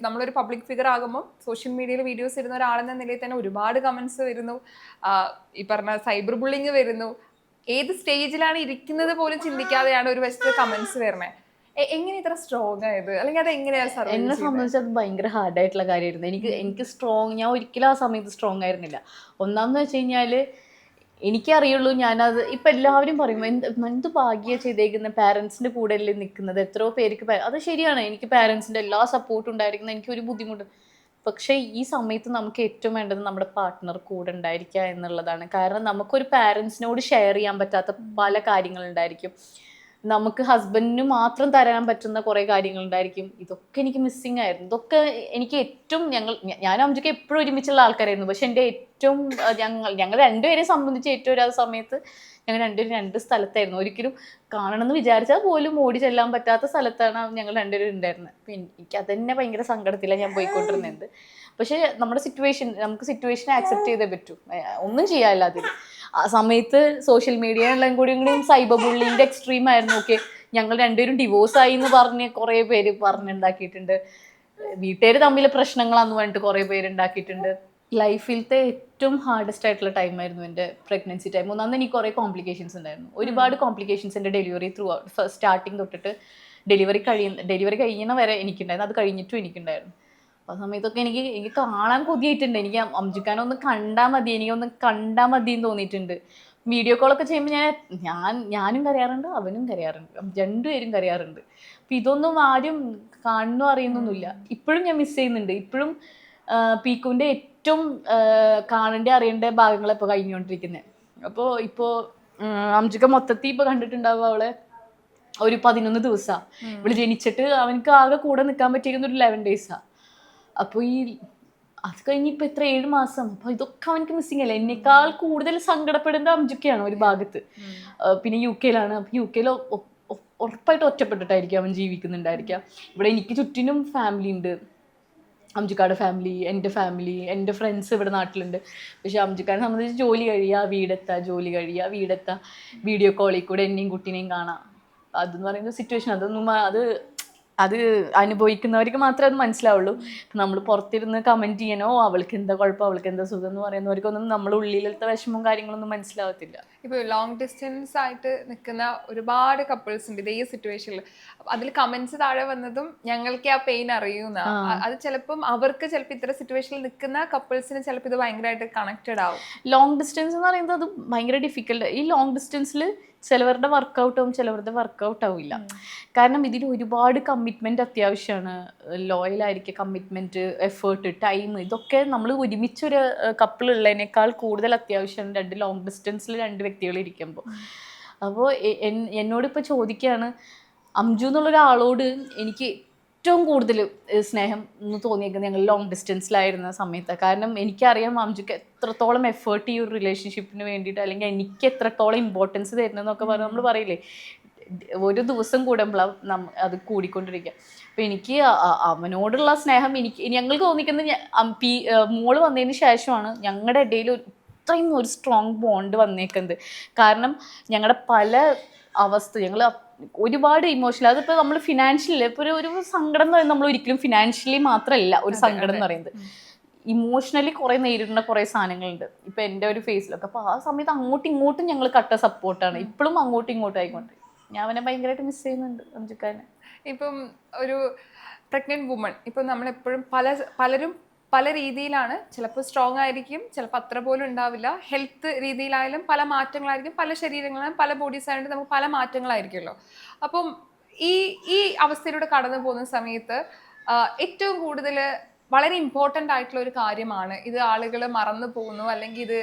നമ്മളൊരു പബ്ലിക് ഫിഗർ ആകുമ്പോൾ സോഷ്യൽ മീഡിയയിൽ വീഡിയോസ് ഇടുന്ന ഒരാളെന്ന നിലയിൽ തന്നെ ഒരുപാട് കമൻസ് വരുന്നു. ഈ പറഞ്ഞ സൈബർ ബുള്ളിങ് വരുന്നു. ഏത് സ്റ്റേജിലാണ് ഇരിക്കുന്നത് പോലും ചിന്തിക്കാതെയാണ് ഒരു വശത്ത് കമന്റ്സ് വരുന്നത്. എങ്ങനെ ഇത്ര സ്ട്രോങ് ആയത്? അല്ലെങ്കിൽ അത് എങ്ങനെയാണ്? എന്നെ സംബന്ധിച്ച് അത് ഭയങ്കര ഹാർഡായിട്ടുള്ള കാര്യമായിരുന്നു. എനിക്ക് സ്ട്രോങ്, ഞാൻ ഒരിക്കലും ആ സമയത്ത് സ്ട്രോങ് ആയിരുന്നില്ല. ഒന്നാമെന്ന് വെച്ച് കഴിഞ്ഞാൽ എനിക്കറിയുള്ളൂ ഞാനത് ഇപ്പം എല്ലാവരും പറയും എന്ത് ഭാഗ്യ ചെയ്തേക്കുന്ന പാരൻസിൻ്റെ കൂടെ അല്ലേ നിൽക്കുന്നത്, എത്രയോ പേർക്ക് അത് ശരിയാണ്. എനിക്ക് പാരൻസിൻ്റെ എല്ലാ സപ്പോർട്ടും ഉണ്ടായിരിക്കുന്നത്, എനിക്കൊരു ബുദ്ധിമുട്ട്. പക്ഷേ ഈ സമയത്ത് നമുക്ക് ഏറ്റവും വേണ്ടത് നമ്മുടെ പാർട്ട്ണർ കൂടെ ഉണ്ടായിരിക്കുക എന്നുള്ളതാണ്. കാരണം നമുക്കൊരു പാരൻസിനോട് ഷെയർ ചെയ്യാൻ പറ്റാത്ത പല കാര്യങ്ങളുണ്ടായിരിക്കും, നമുക്ക് ഹസ്ബൻഡിന് മാത്രം തരാൻ പറ്റുന്ന കുറേ കാര്യങ്ങളുണ്ടായിരിക്കും. ഇതൊക്കെ എനിക്ക് മിസ്സിങ് ആയിരുന്നു. ഇതൊക്കെ എനിക്ക് ഏറ്റവും ഞാനും അമ്മയ്ക്ക് എപ്പോഴും ഒരുമിച്ചുള്ള ആൾക്കാരായിരുന്നു. പക്ഷെ എൻ്റെ ഏറ്റവും ഞങ്ങൾ രണ്ടുപേരെ സംബന്ധിച്ച് ഏറ്റവും ഒരു സമയത്ത് ഞങ്ങൾ രണ്ടുപേരും രണ്ട് സ്ഥലത്തായിരുന്നു. ഒരിക്കലും കാണണമെന്ന് വിചാരിച്ചാൽ പോലും ഓടി ചെല്ലാൻ പറ്റാത്ത സ്ഥലത്താണ് ഞങ്ങൾ രണ്ടുപേരും ഉണ്ടായിരുന്നത്. അപ്പം എനിക്ക് അതന്നെ ഭയങ്കര സങ്കടത്തിലാണ് ഞാൻ പോയിക്കൊണ്ടിരുന്നത്. പക്ഷേ നമ്മുടെ നമുക്ക് സിറ്റുവേഷൻ ആക്സെപ്റ്റ് ചെയ്തേ പറ്റൂ, ഒന്നും ചെയ്യാനില്ല അതിൽ. ആ സമയത്ത് സോഷ്യൽ മീഡിയ എല്ലാം കൂടിയും സൈബർ ബുള്ളിങ്ങിൻ്റെ എക്സ്ട്രീം ആയിരുന്നു. ഓക്കെ, ഞങ്ങൾ രണ്ടുപേരും ഡിവോഴ്സ് ആയി എന്ന് പറഞ്ഞ് കുറേ പേര് പറഞ്ഞുണ്ടാക്കിയിട്ടുണ്ട്. വീട്ടുകാർ തമ്മിലെ പ്രശ്നങ്ങളാന്ന് പറഞ്ഞിട്ട് കുറേ പേരുണ്ടാക്കിയിട്ടുണ്ട്. ലൈഫിലത്തെ ഏറ്റവും ഹാർഡസ്റ്റ് ആയിട്ടുള്ള ടൈമായിരുന്നു എൻ്റെ പ്രഗ്നൻസി ടൈം. ഒന്നാമത് എനിക്ക് കുറേ കോംപ്ലിക്കേഷൻസ് ഉണ്ടായിരുന്നു, ഒരുപാട് കോംപ്ലിക്കേഷൻസ് എൻ്റെ ഡെലിവറി സ്റ്റാർട്ടിങ് തൊട്ടിട്ട് ഡെലിവറി കഴിയുന്ന വരെ എനിക്കുണ്ടായിരുന്നു, അത് കഴിഞ്ഞിട്ടും എനിക്കുണ്ടായിരുന്നു. അപ്പോൾ ആ സമയത്തൊക്കെ എനിക്ക് കാണാൻ കൊതിയായിട്ടുണ്ട്. എനിക്ക് അംജുക്കാനൊന്ന് കണ്ടാൽ മതി, എനിക്കൊന്ന് കണ്ടാൽ മതി എന്ന് തോന്നിയിട്ടുണ്ട്. വീഡിയോ കോളൊക്കെ ചെയ്യുമ്പോൾ ഞാനും കരയാറുണ്ട്, അവനും കരയാറുണ്ട്, രണ്ടുപേരും കരയാറുണ്ട്. അപ്പം ഇതൊന്നും ആരും കാണുന്നോ അറിയുന്നൊന്നുമില്ല. ഇപ്പോഴും ഞാൻ മിസ് ചെയ്യുന്നുണ്ട്. ഇപ്പോഴും പീക്കുവിൻ്റെ ഏറ്റവും കാണേണ്ട അറിയേണ്ട ഭാഗങ്ങൾ ഇപ്പോൾ കഴിഞ്ഞുകൊണ്ടിരിക്കുന്നത്. അപ്പോൾ ഇപ്പോൾ അംജുക്ക മൊത്തത്തിൽ ഇപ്പോൾ കണ്ടിട്ടുണ്ടാവുക അവളെ ഒരു 11 ദിവസമാണ്. ഇവള് ജനിച്ചിട്ട് അവനക്ക് ആകെ കൂടെ നിൽക്കാൻ പറ്റിയിരുന്ന ഒരു 11 ഡേയ്സാണ്. അപ്പോൾ അത് കഴിഞ്ഞ് ഇപ്പം എത്ര 7 മാസം. അപ്പോൾ ഇതൊക്കെ അവനക്ക് മിസ്സിങ് അല്ലേ. എന്നേക്കാൾ കൂടുതൽ സങ്കടപ്പെടുന്നത് അംജുക്കയാണ് ഒരു ഭാഗത്ത്. പിന്നെ UK ലാണ്. അപ്പോൾ UK ഉറപ്പായിട്ട് ഒറ്റപ്പെട്ടിട്ടായിരിക്കും അവൻ ജീവിക്കുന്നുണ്ടായിരിക്കാം. ഇവിടെ എനിക്ക് ചുറ്റിനും ഫാമിലി ഉണ്ട്, അംജുക്കാടെ ഫാമിലി, എൻ്റെ ഫ്രണ്ട്സ് ഇവിടെ നാട്ടിലുണ്ട്. പക്ഷെ അംജുക്കാനെ സംബന്ധിച്ച് ജോലി കഴിയുക, ജോലി കഴിയുക, വീഡിയോ കോളിൽ കൂടെ എന്നെയും കുട്ടീനെയും കാണാം. അതെന്ന് പറയുന്ന സിറ്റുവേഷൻ അത് അനുഭവിക്കുന്നവർക്ക് മാത്രമേ അത് മനസ്സിലാവുള്ളൂ. നമ്മൾ പുറത്തിരുന്ന് കമൻറ്റ് ചെയ്യണോ അവൾക്ക് എന്താ കുഴപ്പം, അവൾക്ക് എന്താ സുഖം എന്ന് പറയുന്നവർക്കൊന്നും നമ്മുടെ ഉള്ളിലത്തെ വിഷമവും കാര്യങ്ങളൊന്നും മനസ്സിലാവത്തില്ല. ഇപ്പോൾ ലോങ് ഡിസ്റ്റൻസ് ആയിട്ട് നിൽക്കുന്ന ഒരുപാട് കപ്പിൾസ് ഉണ്ട് ഇതേ സിറ്റുവേഷനിൽ. അതിൽ കമന്റ്സ് താഴെ വന്നതും ഞങ്ങൾക്ക് ആ പെയിൻ അറിയുന്ന, അത് ചിലപ്പം അവർക്ക് ചിലപ്പോൾ ഇത്തരം സിറ്റുവേഷനിൽ നിൽക്കുന്ന കപ്പിൾസിന് ചിലപ്പോൾ ഇത് ഭയങ്കരമായിട്ട് കണക്റ്റഡ് ആവും. ലോങ് ഡിസ്റ്റൻസ് എന്ന് പറയുന്നത് അത് ഭയങ്കര ഡിഫിക്കൽട്ട്. ഈ ലോങ് ഡിസ്റ്റൻസിൽ ചിലവരുടെ വർക്കൗട്ട് ആവും, ചിലവരുടെ വർക്കൗട്ട് ആവില്ല. കാരണം ഇതിന് ഒരുപാട് കമ്മിറ്റ്മെൻറ്റ് അത്യാവശ്യമാണ്. ലോയലായിരിക്കും, കമ്മിറ്റ്മെൻറ്റ്, എഫേർട്ട്, ടൈം, ഇതൊക്കെ നമ്മൾ ഒരുമിച്ചൊരു കപ്പിൾ ഉള്ളതിനേക്കാൾ കൂടുതൽ അത്യാവശ്യമാണ് ലോങ് ഡിസ്റ്റൻസിൽ രണ്ട് വ്യക്തികൾ ഇരിക്കുമ്പോൾ. അപ്പോൾ എന്നോടിപ്പോൾ ചോദിക്കുകയാണ്, അംജു എന്നുള്ളൊരാളോട് എനിക്ക് ഏറ്റവും കൂടുതൽ സ്നേഹം എന്ന് തോന്നിയേക്കുന്നത് ഞങ്ങൾ ലോങ് ഡിസ്റ്റൻസിലായിരുന്ന സമയത്ത്. കാരണം എനിക്കറിയാം അംജുക്ക് എത്രത്തോളം എഫേർട്ട് ഈ ഒരു റിലേഷൻഷിപ്പിന് വേണ്ടിയിട്ട്, അല്ലെങ്കിൽ എനിക്ക് എത്രത്തോളം ഇമ്പോർട്ടൻസ് തരുന്നതെന്നൊക്കെ പറഞ്ഞ് നമ്മൾ പറയില്ലേ, ഒരു ദിവസം കൂടുമ്പോഴാണ് അത് കൂടിക്കൊണ്ടിരിക്കുക. അപ്പോൾ എനിക്ക് അവനോടുള്ള സ്നേഹം ഞങ്ങൾക്ക് തോന്നിക്കുന്നത് മോള് വന്നതിന് ശേഷമാണ് ഞങ്ങളുടെ ഇടയിൽ ഇത്രയും ഒരു സ്ട്രോങ് ബോണ്ട് വന്നേക്കുന്നത്. കാരണം ഞങ്ങളുടെ പല ഞങ്ങൾ ഒരുപാട് ഇമോഷണൽ, അതിപ്പോൾ നമ്മൾ ഫിനാൻഷ്യലി ഇപ്പോൾ ഒരു സങ്കടം എന്ന് പറയുന്നത് നമ്മൾ ഒരിക്കലും ഫിനാൻഷ്യലി മാത്രമല്ല ഒരു സങ്കടം എന്ന് പറയുന്നത്, ഇമോഷണലി കുറേ നേരിടുന്ന കുറേ സാധനങ്ങളുണ്ട് ഇപ്പം എൻ്റെ ഒരു ഫേസിലൊക്കെ. അപ്പോൾ ആ സമയത്ത് അങ്ങോട്ടും ഇങ്ങോട്ടും ഞങ്ങൾ കട്ട സപ്പോർട്ടാണ്, ഇപ്പോഴും അങ്ങോട്ടും ഇങ്ങോട്ടും ആയിക്കൊണ്ട്. ഞാൻ അവനെ ഭയങ്കരമായിട്ട് മിസ് ചെയ്യുന്നുണ്ട് അംജുക്കാനെ. ഇപ്പം ഒരു പ്രഗ്നന്റ് വുമൺ, ഇപ്പം നമ്മളെപ്പോഴും പലരും പല രീതിയിലാണ്, ചിലപ്പോൾ സ്ട്രോങ് ആയിരിക്കും, ചിലപ്പോൾ അത്ര പോലും ഉണ്ടാവില്ല. ഹെൽത്ത് രീതിയിലായാലും പല മാറ്റങ്ങളായിരിക്കും, പല ശരീരങ്ങളും പല ബോഡീസ് ആയിട്ട് നമുക്ക് പല മാറ്റങ്ങളായിരിക്കുമല്ലോ. അപ്പം ഈ അവസ്ഥയിലൂടെ കടന്നു പോകുന്ന സമയത്ത് ഏറ്റവും കൂടുതൽ വളരെ ഇമ്പോർട്ടൻ്റ് ആയിട്ടുള്ള ഒരു കാര്യമാണ്, ഇത് ആളുകൾ മറന്നു പോകുന്നു അല്ലെങ്കിൽ ഇത്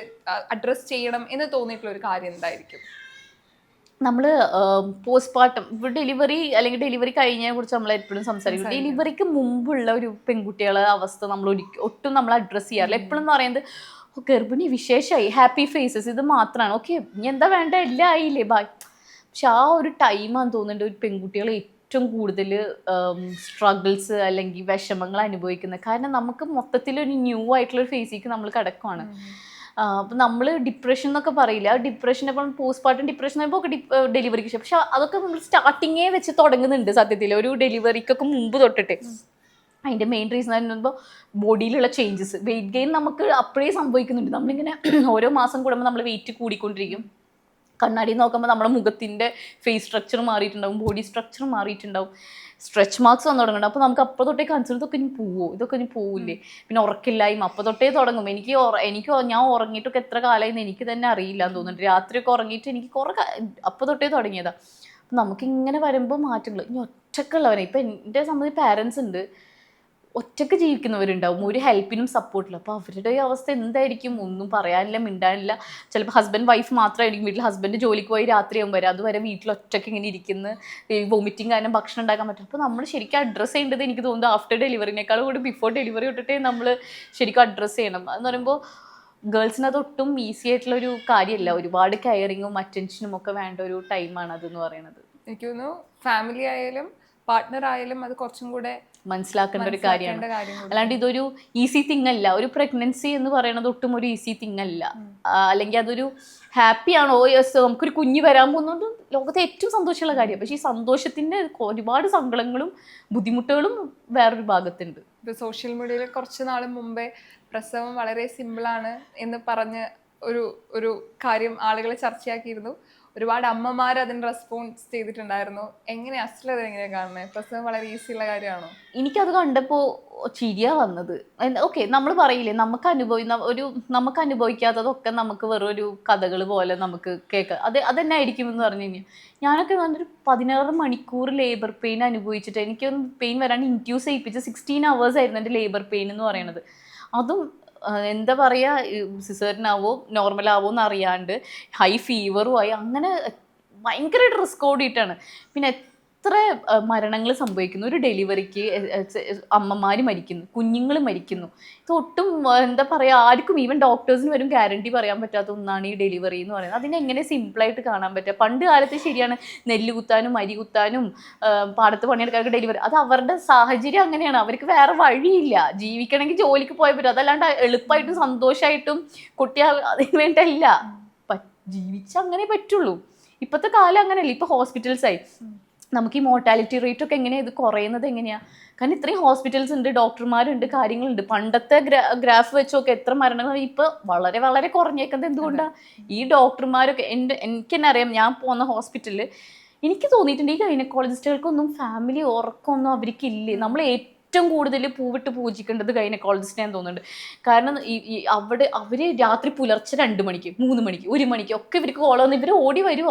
അഡ്രസ്സ് ചെയ്യണം എന്ന് തോന്നിയിട്ടുള്ള ഒരു കാര്യം എന്തായിരിക്കും? നമ്മൾ പോസ്റ്റ്മോർട്ടം ഡെലിവറി അല്ലെങ്കിൽ ഡെലിവറി കഴിഞ്ഞതിനെ കുറിച്ച് നമ്മൾ എപ്പോഴും സംസാരിക്കും. ഡെലിവറിക്ക് മുമ്പുള്ള ഒരു പെൺകുട്ടികളെ അവസ്ഥ നമ്മൾ ഒട്ടും നമ്മൾ അഡ്രസ്സ് ചെയ്യാറില്ല. എപ്പോഴും എന്ന് പറയുന്നത് ഗർഭിണി വിശേഷമായി, ഹാപ്പി ഫേസസ്, ഇത് മാത്രമാണ്. ഓക്കെ, ഇനി എന്താ വേണ്ട, എല്ലാം ആയില്ലേ, ബായ്. പക്ഷെ ആ ഒരു ടൈമാണെന്ന് തോന്നുന്നുണ്ട് ഒരു പെൺകുട്ടികൾ ഏറ്റവും കൂടുതൽ സ്ട്രഗിൾസ് അല്ലെങ്കിൽ വിഷമങ്ങൾ അനുഭവിക്കുന്നത്. കാരണം നമുക്ക് മൊത്തത്തിലൊരു ന്യൂ ആയിട്ടുള്ളൊരു ഫേസിലേക്ക് നമ്മൾ കിടക്കുവാണ്. അപ്പം നമ്മൾ ഡിപ്രഷൻ എന്നൊക്കെ പറയില്ല, ആ ഡിപ്രഷൻ ഇപ്പം പോസ്റ്റ്മോർട്ടം ഡിപ്രഷൻ ആകുമ്പോൾ ഡെലിവറിക്ക് ശേഷം, പക്ഷെ അതൊക്കെ നമ്മൾ സ്റ്റാർട്ടിങ്ങേ വെച്ച് തുടങ്ങുന്നുണ്ട് സത്യത്തിൽ, ഒരു ഡെലിവറിക്കൊക്കെ മുമ്പ് തൊട്ടിട്ട്. അതിൻ്റെ മെയിൻ റീസൺ എന്ന് പറയുമ്പോൾ ബോഡിയിലുള്ള ചേഞ്ചസ്, വെയിറ്റ് ഗെയിൻ നമുക്ക് അപ്പോഴേ സംഭവിക്കുന്നുണ്ട്. നമ്മളിങ്ങനെ ഓരോ മാസം കൂടുമ്പോൾ നമ്മൾ വെയിറ്റ് കൂടിക്കൊണ്ടിരിക്കും. കണ്ണാടി നോക്കുമ്പോൾ നമ്മുടെ മുഖത്തിൻ്റെ ഫേസ് സ്ട്രക്ചർ മാറിയിട്ടുണ്ടാവും, ബോഡി സ്ട്രക്ചർ മാറിയിട്ടുണ്ടാവും. സ്ട്രെച്ച് മാർക്സ് വന്നു തുടങ്ങണം. അപ്പോൾ നമുക്ക് അപ്പോൾ തൊട്ടേ കൺസേൺ ഇതൊക്കെ ഇനി പോവോ, ഇതൊക്കെ ഇനി പോവില്ലേ, പിന്നെ ഉറക്കില്ലായ്മ അപ്പോൾ തൊട്ടേ തുടങ്ങും. എനിക്ക് ഞാൻ ഉറങ്ങിയിട്ടൊക്കെ എത്ര കാലമായിരുന്നു എനിക്ക് തന്നെ അറിയില്ല എന്ന് തോന്നുന്നുണ്ട്. രാത്രിയൊക്കെ ഉറങ്ങിയിട്ട് എനിക്ക് അപ്പോൾ തൊട്ടേ തുടങ്ങിയതാണ്. അപ്പം നമുക്കിങ്ങനെ വരുമ്പോൾ മാറ്റങ്ങൾ. ഇനി ഒറ്റക്കുള്ളവരെ ഇപ്പം എൻ്റെ സംബന്ധിച്ച് പാരൻസ് ഉണ്ട്, ഒറ്റക്ക് ജീവിക്കുന്നവരുണ്ടാവും, ഒരു ഹെൽപ്പിനും സപ്പോർട്ടില്ല. അപ്പോൾ അവരുടെ അവസ്ഥ എന്തായിരിക്കും, ഒന്നും പറയാനില്ല, മിണ്ടാനില്ല. ചിലപ്പോൾ ഹസ്ബൻഡ് വൈഫ് മാത്രമായിരിക്കും വീട്ടിൽ, ഹസ്ബൻഡ് ജോലിക്ക് പോയി രാത്രിയാകും വരെ, അതുവരെ വീട്ടിൽ ഒറ്റയ്ക്ക് ഇങ്ങനെ ഇരിക്കുന്ന, വോമിറ്റിംഗ് കാരണം ഭക്ഷണം ഉണ്ടാക്കാൻ പറ്റും. അപ്പോൾ നമ്മൾ ശരിക്കും അഡ്രസ്സ് ചെയ്യേണ്ടത് എനിക്ക് തോന്നുന്നത് ആഫ്റ്റർ ഡെലിവറിനേക്കാളും കൂടി ബിഫോർ ഡെലിവറി തൊട്ടിട്ടേ നമ്മൾ ശരിക്കും അഡ്രസ്സ് ചെയ്യണം. എന്ന് പറയുമ്പോൾ ഗേൾസിന് അതൊട്ടും ഈസി ആയിട്ടുള്ളൊരു കാര്യമല്ല. ഒരുപാട് കെയറിങ്ങും അറ്റൻഷനും ഒക്കെ വേണ്ട ഒരു ടൈമാണ് അതെന്ന് പറയുന്നത്. എനിക്ക് തോന്നുന്നു ഫാമിലി ആയാലും പാർട്ട്ണർ ആയാലും അത് കുറച്ചും കൂടെ മനസ്സിലാക്കേണ്ട ഒരു കാര്യമാണ്. അല്ലാണ്ട് ഇതൊരു ഈസി തിങ് അല്ല. ഒരു പ്രഗ്നൻസി എന്ന് പറയുന്നത് ഒട്ടും ഒരു ഈസി തിങ് അല്ല. അല്ലെങ്കിൽ അതൊരു ഹാപ്പിയാണോ, യെസ് നമുക്കൊരു കുഞ്ഞ് വരാൻ പോകുന്നത് ലോകത്തെ ഏറ്റവും സന്തോഷമുള്ള കാര്യം. പക്ഷേ ഈ സന്തോഷത്തിൻ്റെ ഒരുപാട് സങ്കടങ്ങളും ബുദ്ധിമുട്ടുകളും വേറൊരു ഭാഗത്തുണ്ട്. ഇപ്പോൾ സോഷ്യൽ മീഡിയയിൽ കുറച്ച് നാൾ മുമ്പേ പ്രസവം വളരെ സിമ്പിളാണ് എന്ന് പറഞ്ഞ് ഒരു കാര്യം ആളുകളെ ചർച്ചയാക്കിയിരുന്നു. ഒരുപാട് അമ്മമാർ അതിന് റെസ്പോൺസ് ചെയ്തിട്ടുണ്ടായിരുന്നു. എങ്ങനെയാ അസ്ലത് എങ്ങനെയാണ് കാണുന്നത്? പ്രസവം വളരെ ഈസി ഉള്ള കാര്യമാണോ? എനിക്കത് കണ്ടപ്പോൾ ചിരിയാ വന്നത്. ഓക്കെ, നമ്മൾ പറയില്ലേ നമുക്ക് അനുഭവിക്കാത്തതൊക്കെ നമുക്ക് വെറൊരു കഥകൾ പോലെ നമുക്ക് കേൾക്കാം. അതന്നെ ആയിരിക്കും എന്ന് പറഞ്ഞു കഴിഞ്ഞാൽ, ഞാനൊക്കെ വന്നൊരു 16 മണിക്കൂർ ലേബർ പെയിൻ അനുഭവിച്ചിട്ട് എനിക്കൊന്ന് പെയിൻ വരാണ്ട് ഇൻഡ്യൂസ് ചെയ്യിപ്പിച്ച് 16 hours ആയിരുന്നു എൻ്റെ ലേബർ പെയിൻ എന്ന് പറയുന്നത്. അതും എന്താ പറയുക, സിസേറിനാവോ നോർമലാവോ എന്ന് അറിയാണ്ട് ഹൈ ഫീവറും ആയി, അങ്ങനെ ഭയങ്കരമായിട്ട് റിസ്ക് ഓടിയിട്ടാണ്. പിന്നെ എത്ര മരണങ്ങൾ സംഭവിക്കുന്നു ഒരു ഡെലിവറിക്ക്. അമ്മമാർ മരിക്കുന്നു, കുഞ്ഞുങ്ങൾ മരിക്കുന്നു. ഇതൊട്ടും എന്താ പറയുക, ആർക്കും ഈവൻ ഡോക്ടേഴ്സിന് വരും ഗ്യാരണ്ടി പറയാൻ പറ്റാത്ത ഒന്നാണ് ഈ ഡെലിവറി എന്ന് പറയുന്നത്. അതിനെങ്ങനെ സിമ്പിളായിട്ട് കാണാൻ പറ്റുക? പണ്ട് കാലത്ത് ശരിയാണ്, നെല്ല് കുത്താനും അരി കുത്താനും പാടത്ത് പണിയെടുക്കാനൊക്കെ ഡെലിവറി, അത് അവരുടെ സാഹചര്യം അങ്ങനെയാണ്. അവർക്ക് വേറെ വഴിയില്ല, ജീവിക്കണമെങ്കിൽ ജോലിക്ക് പോയാൽ പറ്റും. അതല്ലാണ്ട് എളുപ്പമായിട്ടും സന്തോഷമായിട്ടും കുട്ടിയെ അതിന് വേണ്ടല്ല, ജീവിച്ചങ്ങനെ പറ്റുള്ളൂ. ഇപ്പോഴത്തെ കാലം അങ്ങനെയല്ല. ഇപ്പോൾ ഹോസ്പിറ്റൽസായി, നമുക്ക് ഈ മോർട്ടാലിറ്റി റേറ്റ് ഒക്കെ എങ്ങനെയാണ് ഇത് കുറയുന്നത് എങ്ങനെയാണ്? കാരണം ഇത്രയും ഹോസ്പിറ്റൽസ് ഉണ്ട്, ഡോക്ടർമാരുണ്ട്, കാര്യങ്ങളുണ്ട്. പണ്ടത്തെ ഗ്രാഫ് വെച്ചൊക്കെ എത്ര മരണങ്ങൾ ഇപ്പോൾ വളരെ വളരെ കുറഞ്ഞേക്കുന്നത് എന്തുകൊണ്ടാണ്? ഈ ഡോക്ടർമാരൊക്കെ എനിക്ക് തന്നെ അറിയാം, ഞാൻ പോകുന്ന ഹോസ്പിറ്റലിൽ എനിക്ക് തോന്നിയിട്ടുണ്ട് ഈ ഗൈനക്കോളജിസ്റ്റുകൾക്കൊന്നും ഫാമിലി ഉറക്കമൊന്നും അവർക്കില്ലേ. നമ്മൾ ഏറ്റവും കൂടുതൽ പൂവിട്ട് പൂജിക്കേണ്ടത് ഗൈനക്കോളജിസ്റ്റിനെ തോന്നുന്നുണ്ട്. കാരണം അവർ രാത്രി പുലർച്ചെ 2 മണിക്ക് 3 മണിക്ക് 1 മണിക്ക് ഒക്കെ ഇവർക്ക് കോൾ വന്ന് ഇവർ ഓടി വരുക.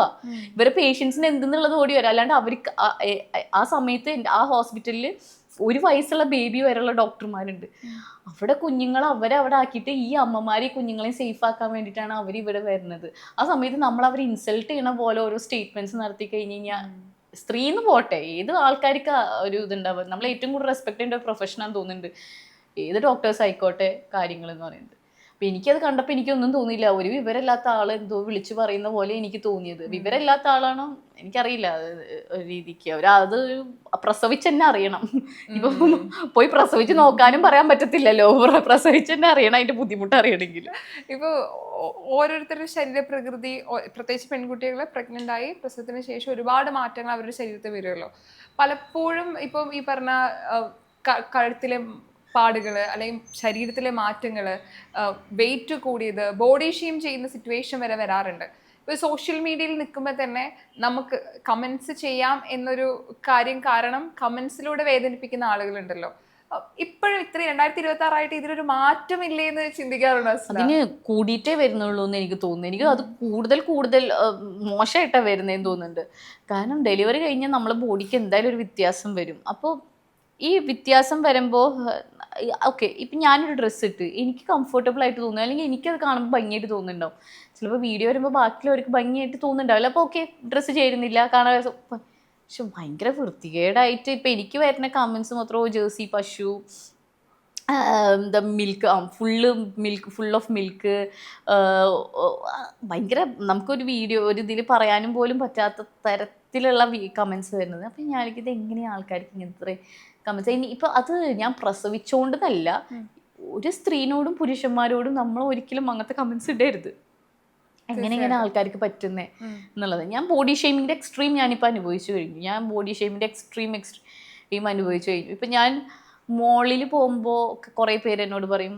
ഇവരെ പേഷ്യൻസിന് എന്തെന്നുള്ളത് ഓടി വരിക. അല്ലാണ്ട് അവർക്ക് ആ സമയത്ത് ആ ഹോസ്പിറ്റലിൽ 1 വയസ്സുള്ള ബേബി വരെയുള്ള ഡോക്ടർമാരുണ്ട്. അവിടെ കുഞ്ഞുങ്ങളെ അവിടെ ആക്കിയിട്ട് ഈ അമ്മമാരെ കുഞ്ഞുങ്ങളെ സേഫ് ആക്കാൻ വേണ്ടിയിട്ടാണ് അവർ ഇവിടെ വരുന്നത്. ആ സമയത്ത് നമ്മൾ അവരെ ഇൻസൾട്ട് ചെയ്യണ പോലെ ഓരോ സ്റ്റേറ്റ്മെന്റ്സ് നടത്തി കഴിഞ്ഞ് കഴിഞ്ഞാൽ, സ്ത്രീന്ന് പോട്ടെ, ഏത് ആൾക്കാർക്ക് ഒരു ഇതുണ്ടാവും. നമ്മൾ ഏറ്റവും കൂടുതൽ റെസ്പെക്ട് ചെയ്യേണ്ട ഒരു പ്രൊഫഷനാന്ന് തോന്നുന്നുണ്ട്, ഏത് ഡോക്ടേഴ്സ് ആയിക്കോട്ടെ കാര്യങ്ങൾ എന്ന് പറയുന്നത്. അപ്പം എനിക്കത് കണ്ടപ്പോൾ എനിക്കൊന്നും തോന്നിയില്ല. ഒരു വിവരമില്ലാത്ത ആൾ എന്തോ വിളിച്ചു പറയുന്ന പോലെ എനിക്ക് തോന്നിയത്. വിവരമില്ലാത്ത ആളാണോ എനിക്കറിയില്ല ഒരു രീതിക്ക്. അത് പ്രസവിച്ച് തന്നെ അറിയണം. ഇപ്പം പോയി പ്രസവിച്ച് നോക്കാനും പറയാൻ പറ്റത്തില്ലല്ലോ, പ്രസവിച്ച് തന്നെ അറിയണം അതിൻ്റെ ബുദ്ധിമുട്ട് അറിയണമെങ്കിൽ. ഇപ്പോൾ ഓരോരുത്തരുടെ ശരീരപ്രകൃതി, പ്രത്യേകിച്ച് പെൺകുട്ടികളെ പ്രഗ്നൻ്റ് ആയി പ്രസവത്തിന് ശേഷം ഒരുപാട് മാറ്റങ്ങൾ അവരുടെ ശരീരത്തിൽ വരുമല്ലോ. പലപ്പോഴും ഇപ്പം ഈ പറഞ്ഞ കഴുത്തിലെ പാടുകൾ അല്ലെങ്കിൽ ശരീരത്തിലെ മാറ്റങ്ങൾ, വെയിറ്റ് കൂടിയത്, ബോഡി ഷെയിം ചെയ്യുന്ന സിറ്റുവേഷൻ വരെ വരാറുണ്ട്. ഇപ്പോൾ സോഷ്യൽ മീഡിയയിൽ നിൽക്കുമ്പോൾ തന്നെ നമുക്ക് കമൻസ് ചെയ്യാം എന്നൊരു കാര്യം കാരണം കമൻസിലൂടെ വേദനിപ്പിക്കുന്ന ആളുകളുണ്ടല്ലോ. ഇപ്പോഴും ഇത്ര 2026 ആയിട്ട് ഇതിലൊരു മാറ്റമില്ലേ എന്ന് ചിന്തിക്കാറുണ്ടോ? അതിന് കൂടിയിട്ടേ വരുന്നുള്ളൂ എന്ന് എനിക്ക് തോന്നുന്നു. എനിക്ക് അത് കൂടുതൽ മോശമായിട്ടാണ് വരുന്നതെന്ന് തോന്നുന്നുണ്ട്. കാരണം ഡെലിവറി കഴിഞ്ഞാൽ നമ്മളെ ബോഡിക്ക് എന്തായാലും ഒരു വ്യത്യാസം വരും. അപ്പോൾ ഈ വ്യത്യാസം വരുമ്പോൾ ഓക്കെ, ഇപ്പം ഞാനൊരു ഡ്രസ്സ് ഇട്ട് എനിക്ക് കംഫർട്ടബിൾ ആയിട്ട് തോന്നുന്നു, അല്ലെങ്കിൽ എനിക്കത് കാണുമ്പോൾ ഭംഗിയായിട്ട് തോന്നുന്നുണ്ടാവും. ചിലപ്പോൾ വീഡിയോ വരുമ്പോൾ ബാക്കിയുള്ളവർക്ക് ഭംഗിയായിട്ട് തോന്നുന്നുണ്ടാവില്ല. അപ്പോൾ ഓക്കെ, ഡ്രസ്സ് ചേരുന്നില്ല കാണാൻ, പക്ഷെ ഭയങ്കര വൃത്തികേടായിട്ട് ഇപ്പം എനിക്ക് വരുന്ന കമൻസ് മാത്രമോ ജേഴ്സി പശു, മിൽക്ക് ഫുൾ ഓഫ് മിൽക്ക്, ഭയങ്കര നമുക്കൊരു വീഡിയോ ഒരു ഇതിൽ പറയാനും പോലും പറ്റാത്ത തരത്തിലുള്ള കമൻസ് വരുന്നത്. അപ്പം ഞാനിത് എങ്ങനെയാണ് ആൾക്കാർക്ക് ഇങ്ങനത്തെ കമൻസ്? ഇപ്പം അത് ഞാൻ പ്രസവിച്ചുകൊണ്ടതല്ല, ഒരു സ്ത്രീനോടും പുരുഷന്മാരോടും നമ്മൾ ഒരിക്കലും അങ്ങനത്തെ കമൻസ് ഇടരുത്. എങ്ങനെ ആൾക്കാർക്ക് പറ്റുന്നേ എന്നുള്ളത്. ഞാൻ ബോഡി ഷെയ്മിങ്ങിൻ്റെ എക്സ്ട്രീം ഞാനിപ്പോൾ അനുഭവിച്ചു കഴിഞ്ഞു. എക്സ്ട്രീം അനുഭവിച്ചു കഴിഞ്ഞു. ഇപ്പം ഞാൻ മോളിൽ പോകുമ്പോൾ കുറേ പേര് എന്നോട് പറയും,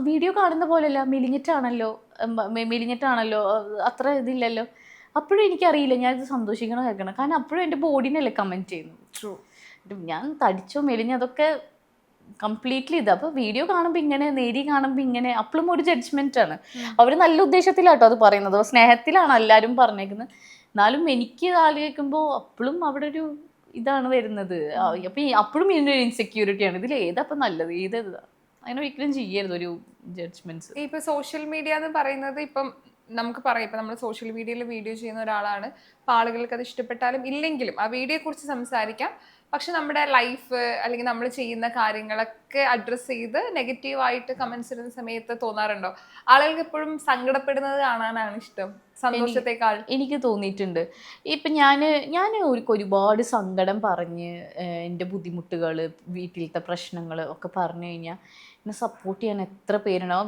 വീഡിയോ കാണുന്ന പോലെയല്ല, മെലിഞ്ഞിട്ടാണല്ലോ, അത്ര ഇതില്ലല്ലോ. അപ്പോഴും എനിക്കറിയില്ല ഞാനിത് സന്തോഷിക്കണം കേൾക്കണം. കാരണം അപ്പോഴും എൻ്റെ ബോഡീനല്ലേ കമൻറ്റ് ചെയ്യുന്നത്. ഞാൻ തടിച്ചോ മെലിഞ്ഞോ അതൊക്കെ കംപ്ലീറ്റ്ലി ഇത്. അപ്പോൾ വീഡിയോ കാണുമ്പോൾ ഇങ്ങനെ, നേരി കാണുമ്പോൾ ഇങ്ങനെ, അപ്പോഴും ഒരു ജഡ്ജ്മെന്റ് ആണ്. അവർ നല്ല ഉദ്ദേശത്തിലാട്ടോ അത് പറയുന്നത്, സ്നേഹത്തിലാണ് എല്ലാവരും പറഞ്ഞേക്കുന്നത്. എന്നാലും എനിക്ക് ആലോചിക്കുമ്പോൾ അപ്പോഴും അവിടെ ഒരു ഇതാണ് വരുന്നത്. അപ്പൊ അപ്പോഴും ഇതിന്റെ ഇൻസെക്യൂരിറ്റിയാണ്, ഇതിൽ ഏതാ നല്ലത്, ഏത് അങ്ങനെ ഒരിക്കലും ചെയ്യരുത് ഒരു ജഡ്ജ്മെന്റ്സ്. ഇപ്പൊ സോഷ്യൽ മീഡിയ എന്ന് പറയുന്നത് ഇപ്പം നമുക്ക് പറയാം, ഇപ്പൊ നമ്മൾ സോഷ്യൽ മീഡിയയിൽ വീഡിയോ ചെയ്യുന്ന ഒരാളാണ്, അപ്പൊ ആളുകൾക്ക് അത് ഇഷ്ടപ്പെട്ടാലും ഇല്ലെങ്കിലും ആ വീഡിയോയെ കുറിച്ച് സംസാരിക്കാം. പക്ഷെ നമ്മുടെ ലൈഫ് അല്ലെങ്കിൽ നമ്മൾ ചെയ്യുന്ന കാര്യങ്ങളൊക്കെ അഡ്രസ്സ് ചെയ്ത് നെഗറ്റീവായിട്ട് കമന്റ്സ് ഇടുന്ന സമയത്ത് തോന്നാറുണ്ടോ ആളുകൾക്ക് എപ്പോഴും സങ്കടപ്പെടുന്നത് കാണാനാണ് ഇഷ്ടം സന്തോഷത്തെക്കാൾ? എനിക്ക് തോന്നിയിട്ടുണ്ട്. ഇപ്പം ഞാൻ ഒരുപാട് സങ്കടം പറഞ്ഞ് എൻ്റെ ബുദ്ധിമുട്ടുകൾ, വീട്ടിലത്തെ പ്രശ്നങ്ങൾ ഒക്കെ പറഞ്ഞു കഴിഞ്ഞാൽ എന്നെ സപ്പോർട്ട് ചെയ്യാൻ എത്ര പേരുണ്ട്. ആ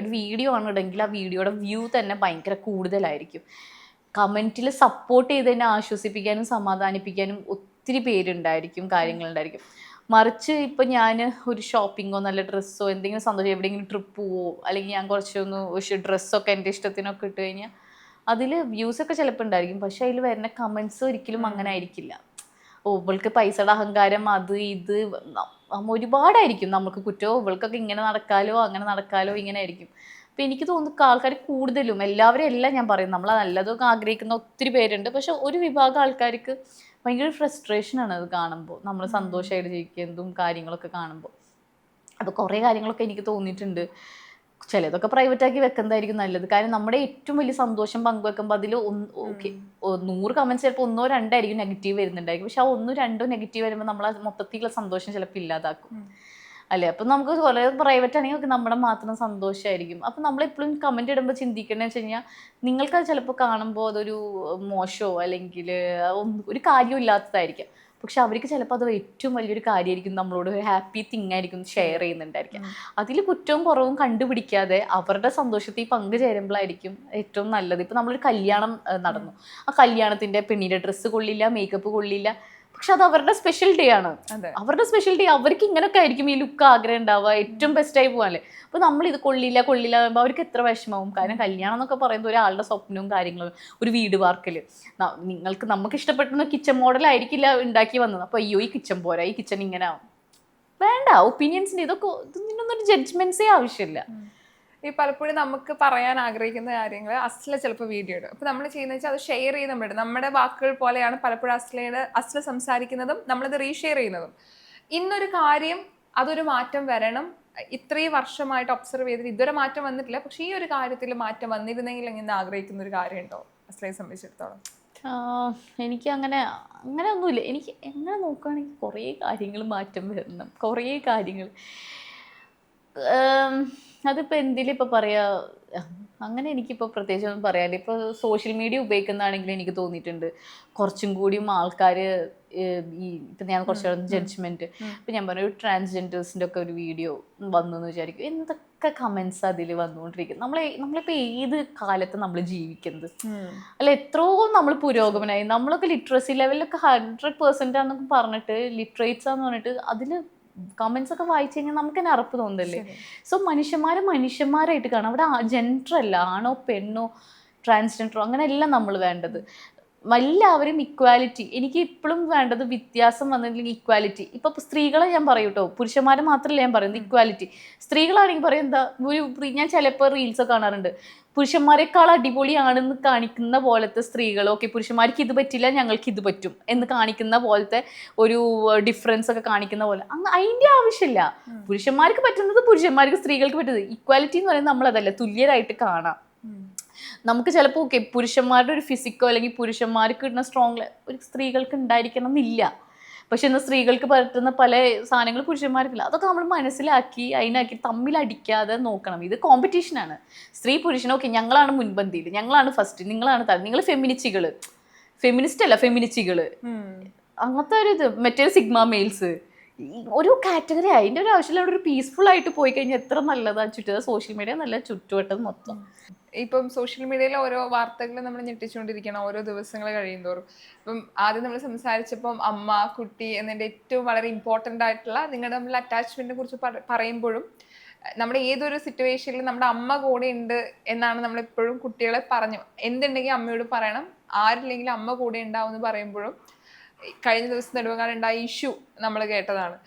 ഒരു വീഡിയോ ആണെന്നുണ്ടെങ്കിൽ ആ വീഡിയോയുടെ വ്യൂ തന്നെ ഭയങ്കര കൂടുതലായിരിക്കും. കമൻറ്റിൽ സപ്പോർട്ട് ചെയ്ത് എന്നെ ആശ്വസിപ്പിക്കാനും സമാധാനിപ്പിക്കാനും ഒത്തിരി പേരുണ്ടായിരിക്കും, കാര്യങ്ങളുണ്ടായിരിക്കും. മറിച്ച് ഇപ്പം ഞാൻ ഒരു ഷോപ്പിങ്ങോ നല്ല ഡ്രസ്സോ എന്തെങ്കിലും സന്തോഷം, എവിടെയെങ്കിലും ട്രിപ്പ് പോവോ, അല്ലെങ്കിൽ ഞാൻ കുറച്ചൊന്ന് ഡ്രസ്സൊക്കെ എൻ്റെ ഇഷ്ടത്തിനൊക്കെ ഇട്ട് കഴിഞ്ഞാൽ അതിൽ വ്യൂസൊക്കെ ചിലപ്പോൾ ഉണ്ടായിരിക്കും, പക്ഷെ അതിൽ വരുന്ന കമൻസ് ഒരിക്കലും അങ്ങനെ ആയിരിക്കില്ല. ഇവൾക്ക് പൈസയുടെ അഹങ്കാരം, അത് ഇത് ഒരുപാടായിരിക്കും. നമുക്ക് കുറ്റവും ഇവൾക്കൊക്കെ ഇങ്ങനെ നടക്കാലോ അങ്ങനെ നടക്കാലോ ഇങ്ങനെ ആയിരിക്കും. അപ്പം എനിക്ക് തോന്നുന്നു ആൾക്കാർ കൂടുതലും, എല്ലാവരും എല്ലാം ഞാൻ പറയും, നമ്മൾ നല്ലതൊക്കെ ആഗ്രഹിക്കുന്ന ഒത്തിരി പേരുണ്ട്. പക്ഷെ ഒരു വിഭാഗം ആൾക്കാർക്ക് ഭയങ്കര ഫ്രസ്ട്രേഷനാണ് അത് കാണുമ്പോൾ, നമ്മൾ സന്തോഷമായിട്ട് ജീവിക്കുന്നതും കാര്യങ്ങളൊക്കെ കാണുമ്പോൾ. അപ്പോൾ കുറേ കാര്യങ്ങളൊക്കെ എനിക്ക് തോന്നിയിട്ടുണ്ട്. ചിലതൊക്കെ പ്രൈവറ്റാക്കി വെക്കുന്നതായിരിക്കും നല്ലത്. കാരണം നമ്മുടെ ഏറ്റവും വലിയ സന്തോഷം പങ്കുവെക്കുമ്പോൾ അതിൽ 100 കമൻറ്റ്സ് ചിലപ്പോൾ 1 or 2 ആയിരിക്കും നെഗറ്റീവ് വരുന്നുണ്ടായിരിക്കും. പക്ഷെ ആ 1 or 2 നെഗറ്റീവ് വരുമ്പോൾ നമ്മൾ മൊത്തത്തിലുള്ള സന്തോഷം ചിലപ്പോൾ ഇല്ലാതാക്കും അല്ലേ. അപ്പം നമുക്ക് കുറേ പ്രൈവറ്റ് ആണെങ്കിൽ നമ്മുടെ മാത്രം സന്തോഷമായിരിക്കും. അപ്പം നമ്മളെപ്പോഴും കമൻറ്റ് ഇടുമ്പോൾ ചിന്തിക്കണമെന്ന് വെച്ച് കഴിഞ്ഞാൽ, നിങ്ങൾക്കത് ചിലപ്പോൾ കാണുമ്പോൾ അതൊരു മോശമോ അല്ലെങ്കിൽ ഒരു കാര്യവും ഇല്ലാത്തതായിരിക്കും. പക്ഷെ അവർക്ക് ചിലപ്പോൾ അത് ഏറ്റവും വലിയൊരു കാര്യമായിരിക്കും, നമ്മളോട് ഒരു ഹാപ്പി തിങ് ആയിരിക്കും ഷെയർ ചെയ്യുന്നുണ്ടായിരിക്കും. അതിൽ കുറ്റവും കുറവും കണ്ടുപിടിക്കാതെ അവരുടെ സന്തോഷത്തിൽ പങ്കുചേരുമ്പോഴായിരിക്കും ഏറ്റവും നല്ലത്. ഇപ്പം നമ്മളൊരു കല്യാണം നടന്നു, ആ കല്യാണത്തിൻ്റെ പെണ്ണിൻ്റെ ഡ്രസ്സ് കൊള്ളില്ല, മേക്കപ്പ് കൊള്ളില്ല, പക്ഷെ അത് അവരുടെ സ്പെഷ്യൽ ഡേ ആണ്. അവരുടെ സ്പെഷ്യൽ ഡേ, അവർക്ക് ഇങ്ങനെയൊക്കെ ആയിരിക്കും ഈ ലുക്ക് ആഗ്രഹം ഉണ്ടാവുക, ഏറ്റവും ബെസ്റ്റായി പോകാനല്ലേ. അപ്പോൾ നമ്മൾ ഇത് കൊള്ളില്ല പറയുമ്പോൾ അവർക്ക് എത്ര വിഷമവും. കാരണം കല്യാണം എന്നൊക്കെ പറയുന്നത് ഒരാളുടെ സ്വപ്നവും കാര്യങ്ങളും, ഒരു വീട് പാർക്കൽ, നമുക്ക് ഇഷ്ടപ്പെടുന്ന കിച്ചൺ മോഡലായിരിക്കില്ല ഉണ്ടാക്കി വന്നത്. അപ്പോൾ അയ്യോ ഈ കിച്ചൺ പോരാ, ഈ കിച്ചൺ ഇങ്ങനെ വേണ്ട. ഒപ്പീനിയൻസിൻ്റെ ഇതൊക്കെ ഇതിനൊന്നും ജഡ്ജ്മെന്റ്സേ ആവശ്യമില്ല. ഈ പലപ്പോഴും നമുക്ക് പറയാൻ ആഗ്രഹിക്കുന്ന കാര്യങ്ങൾ അസ്ല ചിലപ്പോൾ വീഡിയോ ഇടും. അപ്പോൾ നമ്മൾ ചെയ്യുന്നത് വെച്ചാൽ അത് ഷെയർ ചെയ്ത് നമ്മുടെ വാക്കുകൾ പോലെയാണ് പലപ്പോഴും അസ്ല സംസാരിക്കുന്നതും നമ്മളത് റീഷെയർ ചെയ്യുന്നതും. ഇന്നൊരു കാര്യം അതൊരു മാറ്റം വരണം, ഇത്രയും വർഷമായിട്ട് ഒബ്സർവ് ചെയ്തിട്ട് ഇതുവരെ മാറ്റം വന്നിട്ടില്ല, പക്ഷെ ഈ ഒരു കാര്യത്തിൽ മാറ്റം വന്നിരുന്നെങ്കിൽ ഇങ്ങനെ ആഗ്രഹിക്കുന്ന ഒരു കാര്യമുണ്ടോ അസ്ലയെ സംബന്ധിച്ചിടത്തോളം? എനിക്ക് അങ്ങനെ ഒന്നുമില്ല. എനിക്ക് എങ്ങനെ നോക്കുകയാണെങ്കിൽ കുറേ കാര്യങ്ങൾ മാറ്റം വരണം, കുറേ കാര്യങ്ങൾ. അതിപ്പോൾ എന്തിലും ഇപ്പോൾ പറയുക, അങ്ങനെ എനിക്കിപ്പോൾ പ്രത്യേകിച്ച് ഒന്നും പറയാനില്ല. ഇപ്പോൾ സോഷ്യൽ മീഡിയ ഉപയോഗിക്കുന്നതാണെങ്കിൽ എനിക്ക് തോന്നിയിട്ടുണ്ട് കുറച്ചും കൂടിയും ആൾക്കാർ ഇപ്പം ഞാൻ കുറച്ച് ജഡ്ജ്മെൻറ്റ്, ഇപ്പം ഞാൻ പറഞ്ഞ ഒരു ട്രാൻസ്ജെൻഡേഴ്സിൻ്റെ ഒക്കെ ഒരു വീഡിയോ വന്നു എന്ന് വിചാരിക്കും, എന്തൊക്കെ കമൻസ് അതിൽ വന്നുകൊണ്ടിരിക്കും. നമ്മളിപ്പോൾ ഏത് കാലത്ത് നമ്മൾ ജീവിക്കുന്നത് അല്ല, എത്രയോ നമ്മൾ പുരോഗമനമായി. നമ്മളൊക്കെ ലിറ്ററസി ലെവലിലൊക്കെ 100% ആണെന്നൊക്കെ പറഞ്ഞിട്ട്, ലിറ്ററേറ്റ്സ് ആണെന്ന് പറഞ്ഞിട്ട് അതിൽ കമൻസ് ഒക്കെ വായിച്ചു കഴിഞ്ഞാൽ നമുക്ക് തന്നെ അറപ്പ് തോന്നുന്നില്ലേ. സോ മനുഷ്യന്മാരായിട്ട് കാണാം. അവിടെ ജെൻഡർ അല്ല, ആണോ പെണ്ണോ ട്രാൻസ്ജെൻഡറോ അങ്ങനെയല്ല നമ്മൾ വേണ്ടത്. എല്ലാവരും ഇക്വാലിറ്റി. എനിക്ക് ഇപ്പോഴും വേണ്ടത് വ്യത്യാസം വന്നില്ലെങ്കിൽ ഇക്വാലിറ്റി. ഇപ്പൊ സ്ത്രീകളെ ഞാൻ പറയും കേട്ടോ, പുരുഷന്മാരെ മാത്രമല്ല ഞാൻ പറയുന്നത്, ഇക്വാലിറ്റി. സ്ത്രീകളാണെങ്കിൽ പറയും എന്താ, ഞാൻ ചിലപ്പോൾ റീൽസ് ഒക്കെ കാണാറുണ്ട്, പുരുഷന്മാരെക്കാൾ അടിപൊളിയാണെന്ന് കാണിക്കുന്ന പോലത്തെ സ്ത്രീകൾ, ഓക്കെ പുരുഷന്മാർക്ക് ഇത് പറ്റില്ല ഞങ്ങൾക്ക് ഇത് പറ്റും എന്ന് കാണിക്കുന്ന പോലത്തെ ഒരു ഡിഫറൻസ് ഒക്കെ കാണിക്കുന്ന പോലെ, അതിൻ്റെ ആവശ്യമില്ല. പുരുഷന്മാർക്ക് പറ്റുന്നത് പുരുഷന്മാർക്ക്, സ്ത്രീകൾക്ക് പറ്റുന്നത്. ഇക്വാലിറ്റി എന്ന് പറയുന്നത് നമ്മളതല്ല, തുല്യരായിട്ട് കാണാം. നമുക്ക് ചിലപ്പോൾ ഓക്കെ പുരുഷന്മാരുടെ ഒരു ഫിസിക്കോ അല്ലെങ്കിൽ പുരുഷന്മാർക്ക് കിട്ടുന്ന സ്ട്രോങ് ഒരു സ്ത്രീകൾക്ക് ഉണ്ടായിരിക്കണം എന്നില്ല. പക്ഷെ എന്നാൽ സ്ത്രീകൾക്ക് പറ്റുന്ന പല സാധനങ്ങൾ പുരുഷന്മാർക്കില്ല. അതൊക്കെ നമ്മൾ മനസ്സിലാക്കി അതിനാക്കി തമ്മിലടിക്കാതെ നോക്കണം. ഇത് കോമ്പറ്റീഷനാണ്. സ്ത്രീ പുരുഷനൊക്കെ ഞങ്ങളാണ് മുൻപന്തിയിൽ, ഞങ്ങളാണ് ഫസ്റ്റ്, നിങ്ങളാണ് നിങ്ങൾ ഫെമിനിസ്റ്റ് അല്ല ഫെമിനിസ്റ്റുകൾ, അങ്ങനത്തെ ഒരു ഇത്. മറ്റേ സിഗ്മ മെയിൽസ്, ഒരു കാറ്റഗറി. അതിൻ്റെ ഒരു ആവശ്യമില്ല. ഒരു പീസ്ഫുൾ ആയിട്ട് പോയി കഴിഞ്ഞാൽ എത്ര നല്ലതാണ്. സോഷ്യൽ മീഡിയ നല്ല ചുറ്റുവട്ടം മൊത്തം. ഇപ്പം സോഷ്യൽ മീഡിയയിലെ ഓരോ വാർത്തകൾ നമ്മൾ ഞെട്ടിച്ചുകൊണ്ടിരിക്കണം ഓരോ ദിവസങ്ങൾ കഴിയുന്തോറും. ഇപ്പം ആദ്യം നമ്മൾ സംസാരിച്ചപ്പം അമ്മ കുട്ടി എന്നതിൻ്റെ ഏറ്റവും വളരെ ഇമ്പോർട്ടൻ്റ് ആയിട്ടുള്ള നിങ്ങളുടെ തമ്മിൽ അറ്റാച്ച്മെൻറ്റിനെ കുറിച്ച് പറയുമ്പോഴും, നമ്മുടെ ഏതൊരു സിറ്റുവേഷനിലും നമ്മുടെ അമ്മ കൂടെ ഉണ്ട് എന്നാണ് നമ്മളെപ്പോഴും കുട്ടികളെ എന്തുണ്ടെങ്കിൽ അമ്മയോട് പറയണം, ആരില്ലെങ്കിലും അമ്മ കൂടെ ഉണ്ടാവും എന്ന് പറയുമ്പോഴും കഴിഞ്ഞ ദിവസം നെടുമങ്ങാടുണ്ടായ ഇഷ്യൂ നമ്മൾ കേട്ടതാണ്.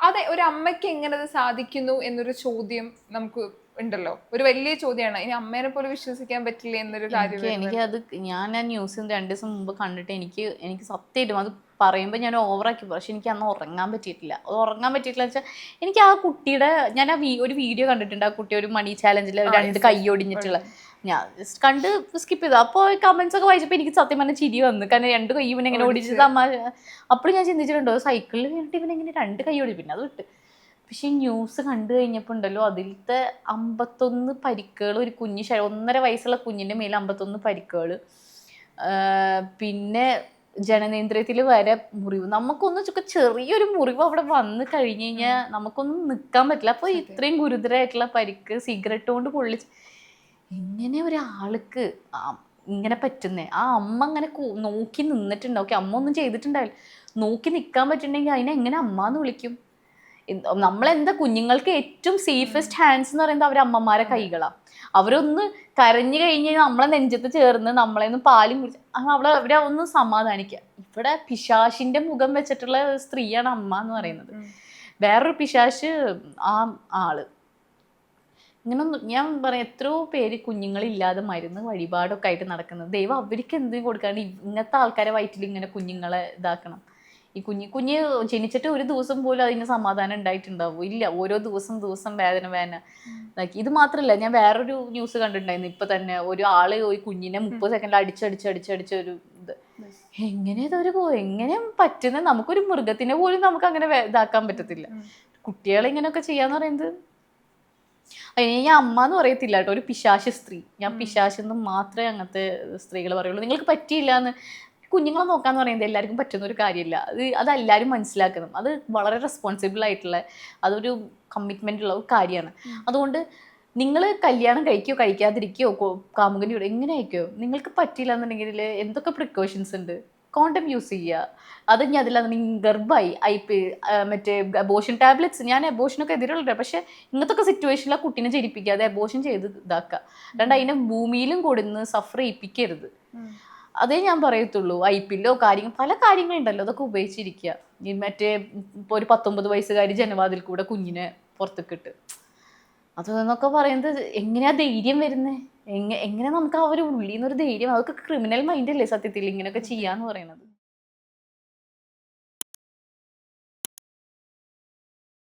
അതെ, ഒരു അമ്മയ്ക്ക് എങ്ങനെ അത് സാധിക്കുന്നു എന്നൊരു ചോദ്യം നമുക്ക് ഉണ്ടല്ലോ, ഒരു വലിയ ചോദ്യമാണ്. ഇനി അമ്മേനെ പോലെ വിശ്വസിക്കാൻ പറ്റില്ല എന്നൊരു കാര്യം. എനിക്ക് അത് ഞാൻ ആ ന്യൂസ് 2 ദിവസം മുമ്പ് കണ്ടിട്ട് എനിക്ക് സത്യമായിട്ടും അത് പറയുമ്പോൾ ഞാൻ ഓവറാക്കി, പക്ഷെ എനിക്ക് അന്ന് ഉറങ്ങാൻ പറ്റിയിട്ടില്ല വെച്ചാൽ എനിക്ക് ആ കുട്ടിയുടെ ഞാൻ ഒരു വീഡിയോ കണ്ടിട്ടുണ്ട്. ആ കുട്ടി ഒരു മണി ചാലഞ്ചിൽ 2 കൈ ഒടിഞ്ഞിട്ടുള്ള, ഞാൻ ജസ്റ്റ് കണ്ട് സ്കിപ്പ് ചെയ്തു. അപ്പോൾ കമന്റ്സ് ഒക്കെ വായിച്ചപ്പോൾ എനിക്ക് സത്യം പറഞ്ഞാൽ ചിരി വന്നു. കാരണം 2 കൈ ഇവനെങ്ങനെ ഓടിച്ചത് അമ്മ. അപ്പോൾ ഞാൻ ചിന്തിച്ചിട്ടുണ്ടോ സൈക്കിളിൽ വീണിട്ട് ഇവനെങ്ങനെ 2 കൈ ഓടി, പിന്നെ അത് വിട്ട്. പക്ഷെ ന്യൂസ് കണ്ടു കഴിഞ്ഞപ്പോൾ ഉണ്ടല്ലോ, അതിലത്തെ 51 പരിക്കുകൾ, ഒരു കുഞ്ഞ് 1.5 വയസ്സുള്ള കുഞ്ഞിൻ്റെ മേലെ 51 പരിക്കുകൾ, പിന്നെ ജനനേന്ദ്രിയത്തിൽ വരെ മുറിവ്. നമുക്കൊന്ന് ചെറിയൊരു മുറിവ് അവിടെ വന്ന് കഴിഞ്ഞ് കഴിഞ്ഞാൽ നമുക്കൊന്നും നിൽക്കാൻ പറ്റില്ല. അപ്പോൾ ഇത്രയും ഗുരുതരമായിട്ടുള്ള പരിക്ക് സിഗരറ്റ് കൊണ്ട് പൊള്ളിച്ച് എങ്ങനെ ഒരാൾക്ക് ഇങ്ങനെ പറ്റുന്നേ? ആ അമ്മ അങ്ങനെ നോക്കി നിന്നിട്ടുണ്ടാവും. ഓക്കെ, അമ്മ ഒന്നും ചെയ്തിട്ടുണ്ടാവില്ല. നോക്കി നിൽക്കാൻ പറ്റുന്നുണ്ടെങ്കിൽ അതിനെ എങ്ങനെ അമ്മ എന്ന് വിളിക്കും? നമ്മളെന്താ, കുഞ്ഞുങ്ങൾക്ക് ഏറ്റവും സേഫസ്റ്റ് ഹാൻഡ്സ് എന്ന് പറയുന്നത് അവരെ അമ്മമാരെ കൈകളാണ്. അവരൊന്ന് കരഞ്ഞു കഴിഞ്ഞ് നമ്മളെ നെഞ്ചത്ത് ചേർന്ന് നമ്മളെന്ന് പാലും കുടിച്ച് അവരെ ഒന്ന് സമാധാനിക്കുക. ഇവിടെ പിശാശിന്റെ മുഖം വെച്ചിട്ടുള്ള സ്ത്രീയാണ് അമ്മ എന്ന് പറയുന്നത്. വേറൊരു പിശാശ് ആ ആള്. ഇങ്ങനൊന്നും ഞാൻ പറയാം, എത്രയോ പേര് കുഞ്ഞുങ്ങളില്ലാതെ മരുന്ന് വഴിപാടൊക്കെ ആയിട്ട് നടക്കുന്നത്. ദൈവം അവർക്ക് എന്തിനും കൊടുക്കാണ്ട് ഇങ്ങനത്തെ ആൾക്കാരെ വയറ്റിൽ ഇങ്ങനെ കുഞ്ഞുങ്ങളെ ഇതാക്കണം? ഈ കുഞ്ഞ് ജനിച്ചിട്ട് ഒരു ദിവസം പോലും അതിന് സമാധാനം ഉണ്ടായിട്ടുണ്ടാവും ഇല്ല. ഓരോ ദിവസം വേദന. ഇത് മാത്രമല്ല, ഞാൻ വേറൊരു ന്യൂസ് കണ്ടിട്ടുണ്ടായിരുന്നു ഇപ്പൊ തന്നെ. ഒരു ആള് ഒരു കുഞ്ഞിനെ 30 സെക്കൻഡ് അടിച്ചൊരു ഇത്. എങ്ങനെ പറ്റുന്നത്? നമുക്കൊരു മൃഗത്തിനെ പോലും നമുക്ക് അങ്ങനെ ഇതാക്കാൻ പറ്റത്തില്ല. കുട്ടികളെ ഇങ്ങനെയൊക്കെ ചെയ്യാന്ന് പറയുന്നത്. അതിന് ഞാൻ അമ്മ എന്ന് പറയത്തില്ല കേട്ടോ, ഒരു പിശാശ് സ്ത്രീ. ഞാൻ പിശാശെന്ന് മാത്രമേ അങ്ങനത്തെ സ്ത്രീകൾ പറയുള്ളൂ. നിങ്ങൾക്ക് പറ്റിയില്ല എന്ന്. കുഞ്ഞുങ്ങളെ നോക്കാന്ന് പറയുന്നത് എല്ലാവർക്കും പറ്റുന്ന ഒരു കാര്യമില്ല. അതെല്ലാവരും മനസ്സിലാക്കണം. അത് വളരെ റെസ്പോൺസിബിൾ ആയിട്ടുള്ള, അതൊരു കമ്മിറ്റ്മെൻ്റ് ഉള്ള ഒരു കാര്യമാണ്. അതുകൊണ്ട് നിങ്ങൾ കല്യാണം കഴിക്കുകയോ കഴിക്കാതിരിക്കുകയോ കാമുകൻ്റെ കൂടെ എങ്ങനെ അയക്കുകയോ, നിങ്ങൾക്ക് പറ്റിയില്ല എന്നുണ്ടെങ്കിൽ എന്തൊക്കെ പ്രിക്കോഷൻസ് ഉണ്ട്? കോണ്ടം യൂസ് ചെയ്യുക. അത് ഞാൻ അതിലാണെന്നുണ്ടെങ്കിൽ ഗർഭമായി മറ്റേ അബോഷൻ ടാബ്ലറ്റ്സ്. ഞാൻ അബോഷനൊക്കെ എതിരുള്ള, പക്ഷെ ഇങ്ങനത്തെ സിറ്റുവേഷനിൽ ആ കുട്ടീനെ ജനിപ്പിക്കാതെ അബോഷൻ ചെയ്ത് ഇതാക്കുക. അല്ലാണ്ട് അതിനെ ഭൂമിയിലും കൊടുന്ന് സഫർ ചെയ്യിപ്പിക്കരുത്. അതേ ഞാൻ പറയത്തുള്ളൂ. ഐപിഎല്ലോ പല കാര്യങ്ങളുണ്ടല്ലോ, അതൊക്കെ ഉപയോഗിച്ചിരിക്കുക. മറ്റേ ഇപ്പോൾ ഒരു 19 വയസ്സുകാരി ജനവാതിൽ കൂടെ കുഞ്ഞിനെ പുറത്തേക്കിട്ട് അതെന്നൊക്കെ പറയുന്നത് എങ്ങനെയാ ധൈര്യം വരുന്നത്? എങ്ങനെ നമുക്ക് ആ ഒരു ഉള്ളിൽ നിന്നൊരു ധൈര്യം? അതൊക്കെ ക്രിമിനൽ മൈൻഡ് അല്ലേ സത്യത്തിൽ ഇങ്ങനെയൊക്കെ ചെയ്യാന്ന് പറയുന്നത്.